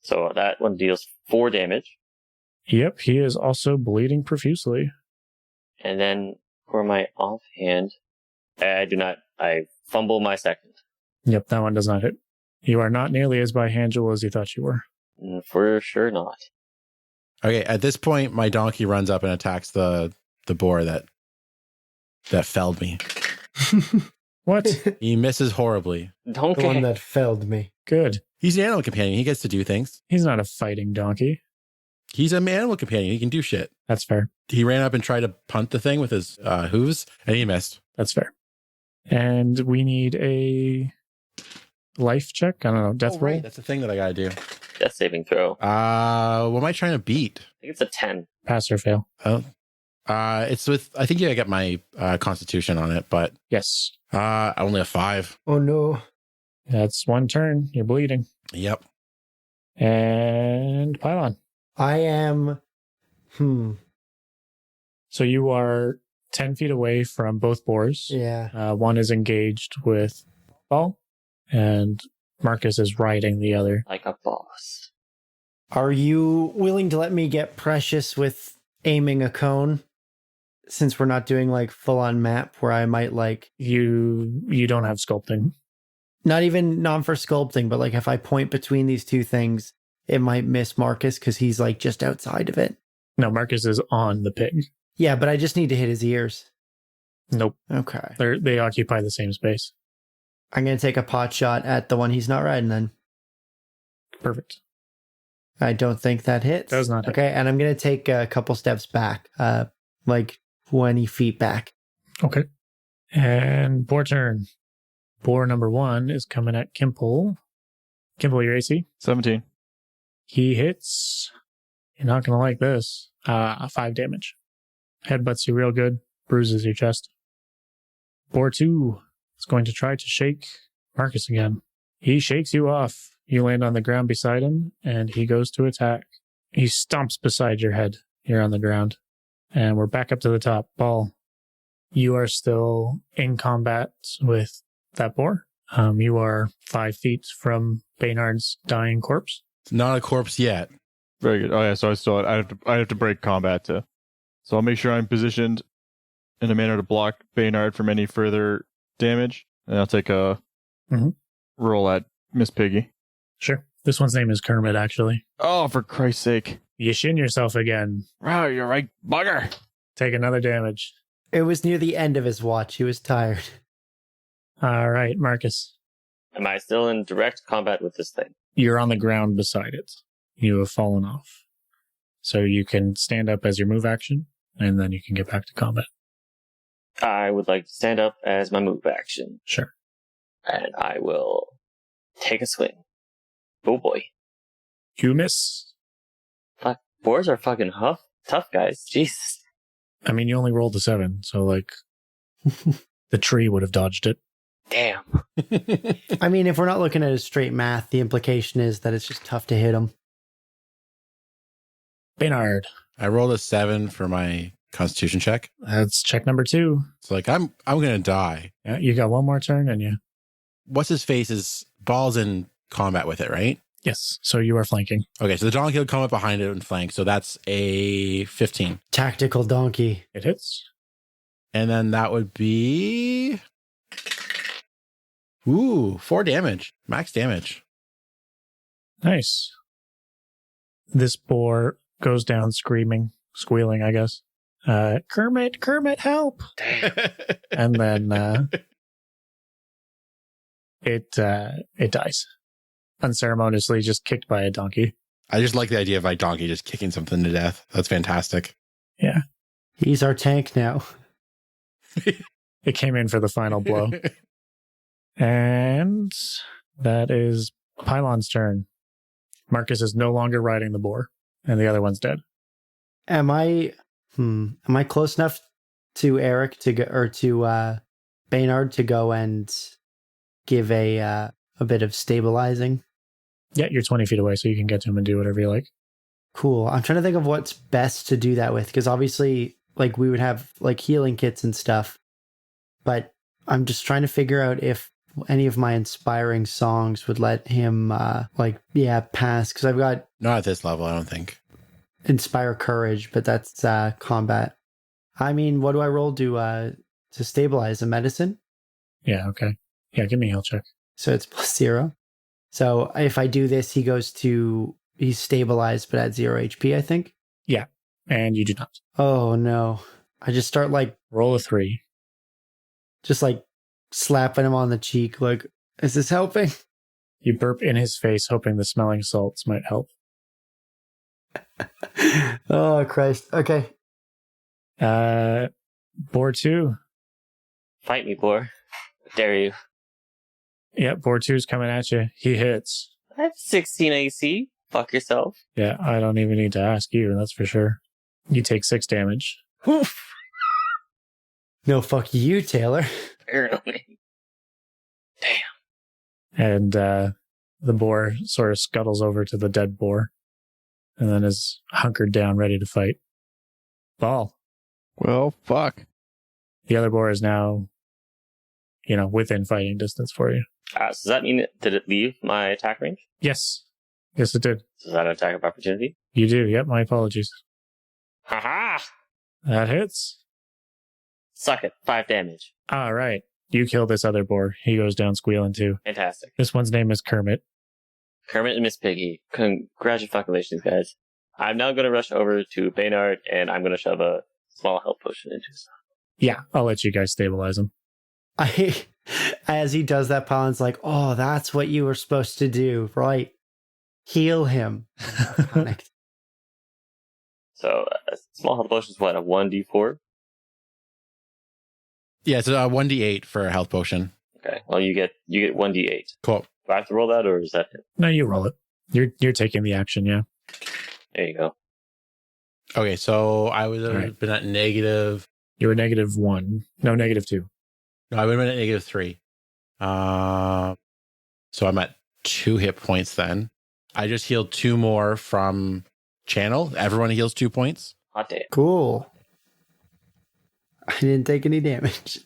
So, that one deals 4 damage. Yep, he is also bleeding profusely. And then, for my offhand, I fumble my second. Yep, that one does not hit. You are not nearly as by-handful as you thought you were. For sure not. Okay, at this point, my donkey runs up and attacks the boar that felled me. What? He misses horribly. The one Donkey. that felled me. Good. He's an animal companion. He gets to do things. He's not a fighting donkey. He's an animal companion. He can do shit. That's fair. He ran up and tried to punt the thing with his hooves, and he missed. That's fair. And we need a life check. I don't know, death roll. Right. That's the thing that I gotta do. Death saving throw. What am I trying to beat? I think it's a 10. Pass or fail. Oh, it's with. I think you gotta get my constitution on it, but Yes. only a 5. Oh no. That's 1 turn. You're bleeding. Yep. And pylon. I am. So you are 10 feet away from both boars. Yeah. One is engaged with Paul, and Marcus is riding the other. Like a boss. Are you willing to let me get precious with aiming a cone? Since we're not doing like full on map where I might like You don't have sculpting. not for sculpting, but like if I point between these two things, it might miss Marcus because he's like just outside of it. No, Marcus is on the pig. Yeah, but I just need to hit his ears. Nope. Okay. They occupy the same space. I'm going to take a pot shot at the one he's not riding then. Perfect. I don't think that hits. Does not hit. Okay, and I'm going to take a couple steps back, like 20 feet back. Okay. And boar turn. Boar number 1 is coming at Kimple. Kimple, your AC? 17. He hits. You're not going to like this. 5 damage. Headbutts you real good. Bruises your chest. Boar 2 is going to try to shake Marcus again. He shakes you off. You land on the ground beside him, and he goes to attack. He stomps beside your head. You're on the ground. And we're back up to the top. Ball, you are still in combat with that boar. You are 5 feet from Baynard's dying corpse. It's not a corpse yet. Very good. Oh yeah, so I have to break combat too. So I'll make sure I'm positioned in a manner to block Baynard from any further damage. And I'll take a roll at Miss Piggy. Sure. This one's name is Kermit, actually. Oh, for Christ's sake. You shin yourself again. Wow, you're right, bugger. Take another damage. It was near the end of his watch. He was tired. All right, Marcus. Am I still in direct combat with this thing? You're on the ground beside it. You have fallen off. So you can stand up as your move action, and then you can get back to combat. I would like to stand up as my move action, Sure. and I will take a swing. Oh boy. You miss. Fuck, boars are fucking tough guys. Jesus. I mean, you only rolled a 7, so like the tree would have dodged it. Damn. I mean, if we're not looking at a straight math, the implication is that it's just tough to hit him. Baynard. I rolled a 7 for my Constitution check. That's check number 2. It's like I'm gonna die. Yeah, you got one more turn, and you. What's his face is balls in combat with it, right? Yes. So you are flanking. Okay, so the donkey will come up behind it and flank. So that's a 15. Tactical donkey. It hits. And then that would be 4 damage. Max damage. Nice. This boar goes down screaming, squealing, I guess. Kermit, help! And then it dies. Unceremoniously just kicked by a donkey. I just like the idea of my donkey just kicking something to death. That's fantastic. Yeah. He's our tank now. It came in for the final blow. And that is Pylon's turn. Marcus is no longer riding the boar, and the other one's dead. Am I close enough to Eric to go, or to Baynard to go and give a bit of stabilizing? Yeah, you're 20 feet away, so you can get to him and do whatever you like. Cool. I'm trying to think of what's best to do that with, because obviously, like, we would have like healing kits and stuff, but I'm just trying to figure out if any of my inspiring songs would let him pass, because I've got Not at this level, I don't think. inspire courage, but that's combat. I mean, what do I roll to stabilize a medicine? Yeah, okay. Yeah, give me a heal check. So it's +0. So if I do this, he's stabilized but at 0 HP, I think. And you do not. Oh no. I just start like Roll a 3. just like slapping him on the cheek, like, is this helping? You burp in his face, hoping the smelling salts might help. Oh Christ. Okay. Boar 2. Fight me, boar. I dare you. Yeah, boar 2 is coming at you. He hits. I have 16 AC. Fuck yourself. Yeah, I don't even need to ask you, that's for sure. You take 6 damage. Oof. No, fuck you, Taylor. Apparently. And the boar sort of scuttles over to the dead boar and then is hunkered down, ready to fight. Ball. Well, fuck. The other boar is now, within fighting distance for you. So does that mean, did it leave my attack range? Yes. Yes, it did. Is that an attack of opportunity? You do. Yep, my apologies. Haha! That hits. Suck it. 5 damage. All right. You kill this other boar. He goes down squealing too. Fantastic. This one's name is Kermit. Kermit and Miss Piggy. Congratulations, guys. I'm now going to rush over to Baynard, and I'm going to shove a small health potion into his. Yeah, I'll let you guys stabilize him. As he does that, Palin's like, oh, that's what you were supposed to do, right? Heal him. Panicked. So, a small health potion is what, a 1d4? Yeah, it's a 1d8 for a health potion. Okay, well, you get 1d8. Cool. Do I have to roll that, or is that it? No, you roll it. You're taking the action, yeah. There you go. Okay, so I would have Right. been at negative. You were -1. No, -2. No, I would have been at -3. So I'm at 2 hit points then. I just healed 2 more from channel. Everyone heals 2 points. Hot damn. Cool. I didn't take any damage.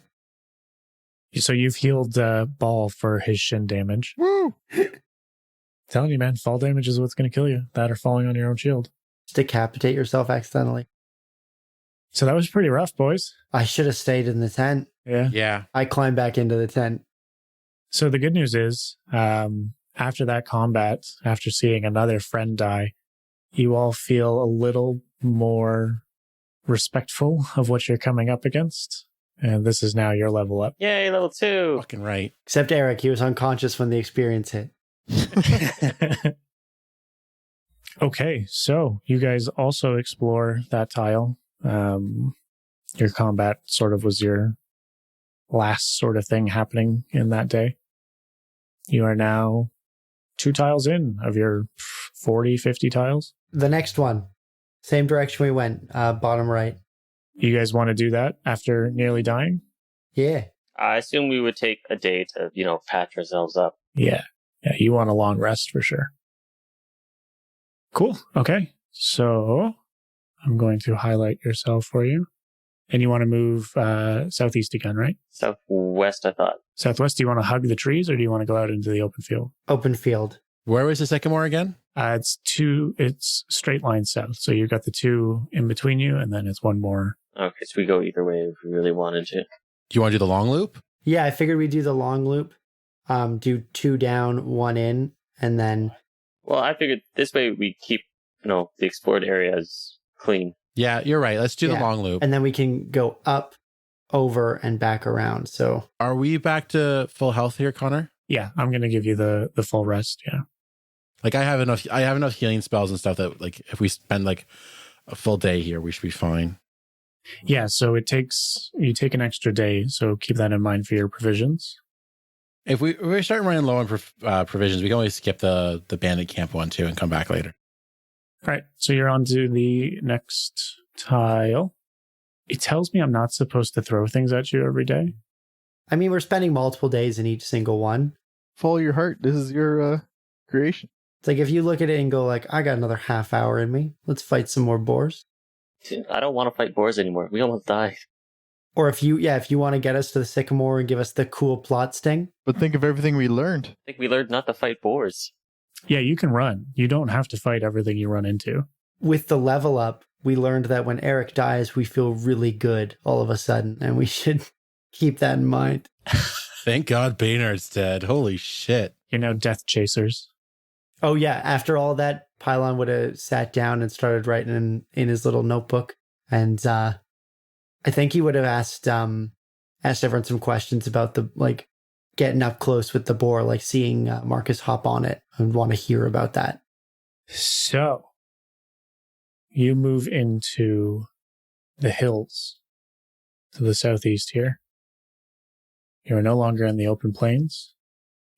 So you've healed Ball for his shin damage. Woo! Telling you, man, fall damage is what's going to kill you. That or falling on your own shield. Just decapitate yourself accidentally. So that was pretty rough, boys. I should have stayed in the tent. Yeah. Yeah. I climbed back into the tent. So the good news is, after that combat, after seeing another friend die, you all feel a little more respectful of what you're coming up against. And this is now your level up. Yay, level 2! Fucking right. Except Eric, he was unconscious when the experience hit. Okay, so you guys also explore that tile. Your combat sort of was your last sort of thing happening in that day. You are now 2 tiles in of your 40, 50 tiles. The next one, same direction we went, bottom right. You guys want to do that after nearly dying? Yeah. I assume we would take a day to, patch ourselves up. Yeah. Yeah, you want a long rest for sure. Cool. Okay. So I'm going to highlight yourself for you. And you want to move southeast again, right? Southwest, I thought. Southwest, do you want to hug the trees or do you want to go out into the open field? Open field. Where was the sycamore again? It's straight line south. So you've got the 2 in between you, and then it's one more. Okay, so we go either way if we really wanted to. Do you want to do the long loop? Yeah, I figured we'd do the long loop. Do 2 down, 1 in, and then... Well, I figured this way we keep, the explored areas clean. Yeah, you're right. Let's do the Yeah. long loop. And then we can go up, over, and back around. So Are we back to full health here, Connor? Yeah, I'm going to give you the full rest. Yeah. Like I have enough healing spells and stuff that like if we spend like a full day here, we should be fine. Yeah. So you take an extra day. So keep that in mind for your provisions. If we're starting running low on provisions, we can always skip the bandit camp one too and come back later. All right. So you're on to the next tile. It tells me I'm not supposed to throw things at you every day. I mean, we're spending multiple days in each single one. Follow your heart. This is your creation. It's like if you look at it and go like, I got another half hour in me. Let's fight some more boars. Dude, I don't want to fight boars anymore. We almost died. Or if you want to get us to the sycamore and give us the cool plot sting. But think of everything we learned. I think we learned not to fight boars. Yeah, you can run. You don't have to fight everything you run into. With the level up, we learned that when Eric dies, we feel really good all of a sudden. And we should keep that in mind. Thank God Baynard's dead. Holy shit. You're now death chasers. Oh yeah, after all that, Pylon would have sat down and started writing in his little notebook. And I think he would have asked everyone some questions about the getting up close with the boar, like seeing Marcus hop on it. I would want to hear about that. So you move into the hills to the southeast here. You are no longer in the open plains.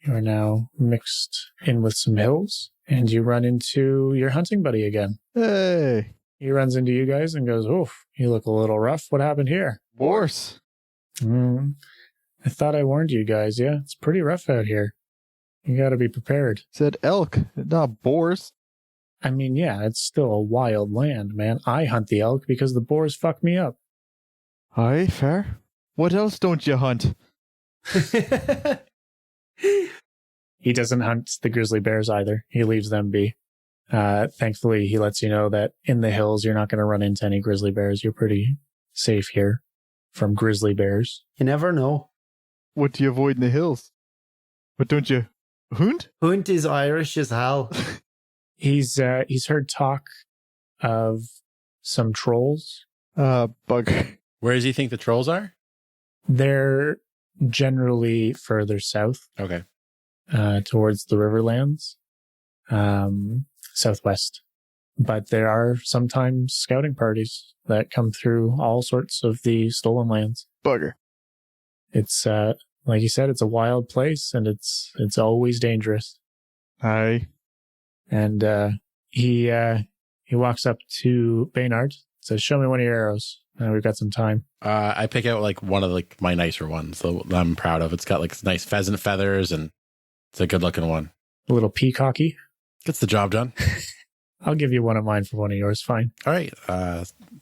You are now mixed in with some hills, and you run into your hunting buddy again. Hey, He runs into you guys and goes, "Oof, you look a little rough. What happened here?" boars. I thought I warned you guys. Yeah, it's pretty rough out here. You got to be prepared. Said elk, not boars. I mean, yeah, it's still a wild land, man. I hunt the elk because the boars fuck me up. Aye, fair. What else don't you hunt? He doesn't hunt the grizzly bears either. He leaves them be. Thankfully, he lets you know that in the hills, you're not going to run into any grizzly bears. You're pretty safe here from grizzly bears. You never know. What do you avoid in the hills? What don't you hunt? Hunt is Irish as hell. He's heard talk of some trolls. Bugger. Where does he think the trolls are? They're generally further south, Okay. towards the Riverlands, southwest. But there are sometimes scouting parties that come through all sorts of the stolen lands. Bugger. It's like you said, it's a wild place, and it's always dangerous. Aye. And he walks up to Baynard, says, "Show me one of your arrows." We've got some time. I pick out like one of like my nicer ones that I'm proud of. It's got like nice pheasant feathers and it's a good looking one. A little peacocky. Gets the job done. I'll give you one of mine for one of yours. Fine. All right.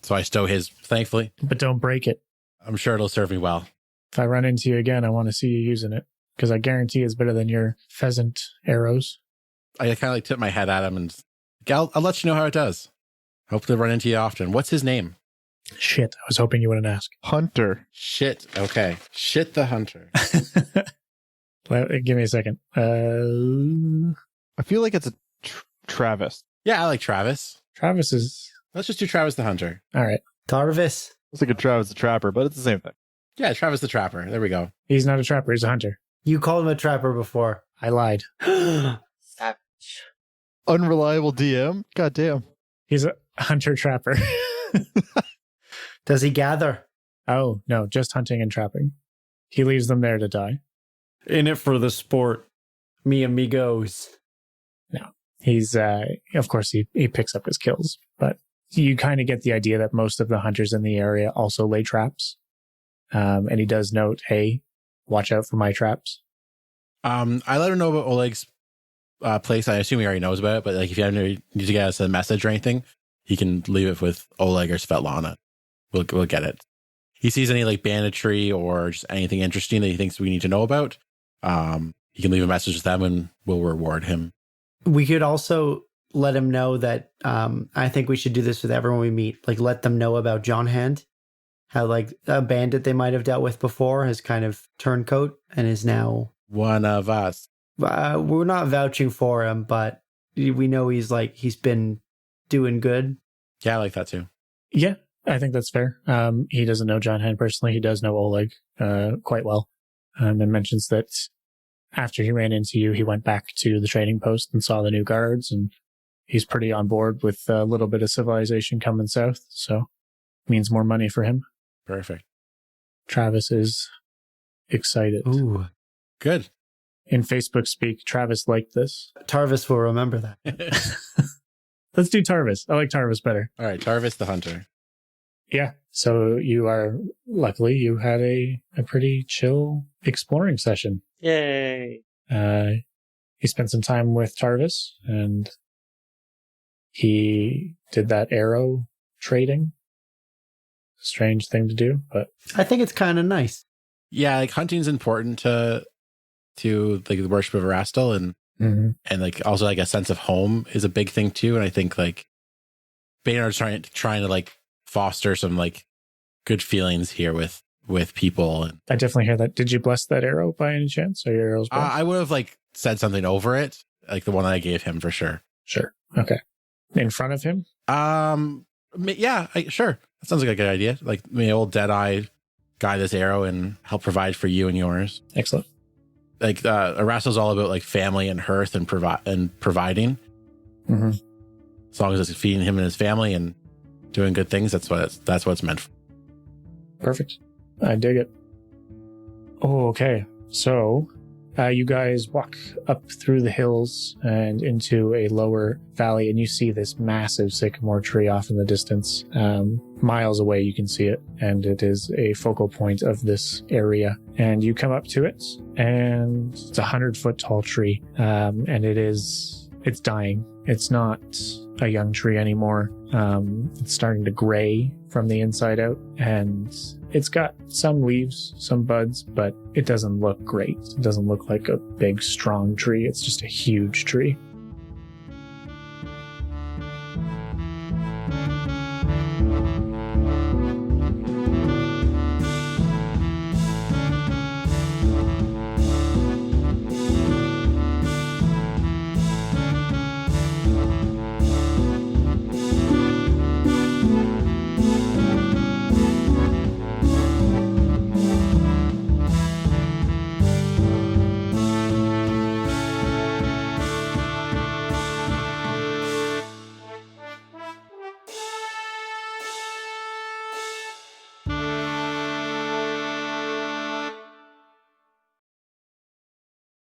So I stow his, thankfully. But don't break it. I'm sure it'll serve me well. If I run into you again, I want to see you using it, because I guarantee it's better than your pheasant arrows. I kind of like tip my head at him and I'll let you know how it does. Hope to run into you often. What's his name? Shit, I was hoping you wouldn't ask. Hunter. Shit. Okay. Shit the Hunter. Give me a second. I feel like it's a Travis. Yeah, I like Travis. Travis is... Let's just do Travis the Hunter. All right. Tarvis. It's like a Travis the Trapper, but it's the same thing. Yeah, Travis the Trapper. There we go. He's not a trapper, he's a hunter. You called him a trapper before. I lied. Savage. Unreliable DM? God damn. He's a hunter-trapper. Does he gather? Oh, no, just hunting and trapping. He leaves them there to die. In it for the sport. Me amigos. He's, of course, he picks up his kills, but you kind of get the idea that most of the hunters in the area also lay traps. And he does note, hey, watch out for my traps. I let him know about Oleg's place. I assume he already knows about it, but like if you ever need to get us a message or anything, he can leave it with Oleg or Svetlana. We'll get it. He sees any like banditry or just anything interesting that he thinks we need to know about. He can leave a message with them and we'll reward him. We could also let him know that I think we should do this with everyone we meet. Like, let them know about John Hand. How, like, a bandit they might have dealt with before has kind of turncoat and is now... One of us. We're not vouching for him, but we know he's been doing good. Yeah, I like that too. Yeah, I think that's fair. He doesn't know John Hand personally. He does know Oleg quite well, and mentions that after he ran into you, he went back to the trading post and saw the new guards, and he's pretty on board with a little bit of civilization coming south, so means more money for him. Perfect. Travis is excited. Ooh. Good. In Facebook speak, Travis liked this. Tarvis will remember that. Let's do Tarvis. I like Tarvis better. All right, Tarvis the Hunter. Yeah. So luckily you had a pretty chill exploring session. Yay. He spent some time with Tarvis and he did that arrow trading. Strange thing to do, but I think it's kind of nice. Yeah, like hunting's important to like the worship of Erastil and like also like a sense of home is a big thing too. And I think like Baynard's trying to like foster some like good feelings here with people. And I definitely hear that. Did you bless that arrow by any chance? Or your arrows blessed? I would have like said something over it, like the one that I gave him for sure. Sure. Okay. In front of him? Yeah, sure. That sounds like a good idea. Like my old Deadeye guide this arrow and help provide for you and yours. Excellent. Like Erastil's all about like family and hearth and providing. Mm-hmm. As long as it's feeding him and his family and doing good things, that's what it's meant for. Perfect. I dig it. Oh, okay. So you guys walk up through the hills and into a lower valley, and you see this massive sycamore tree off in the distance. Miles away, you can see it, and it is a focal point of this area. And you come up to it, and it's a 100-foot tall tree, and it's dying. It's not a young tree anymore. It's starting to gray from the inside out, and it's got some leaves, some buds, but it doesn't look great. It doesn't look like a big, strong tree. It's just a huge tree.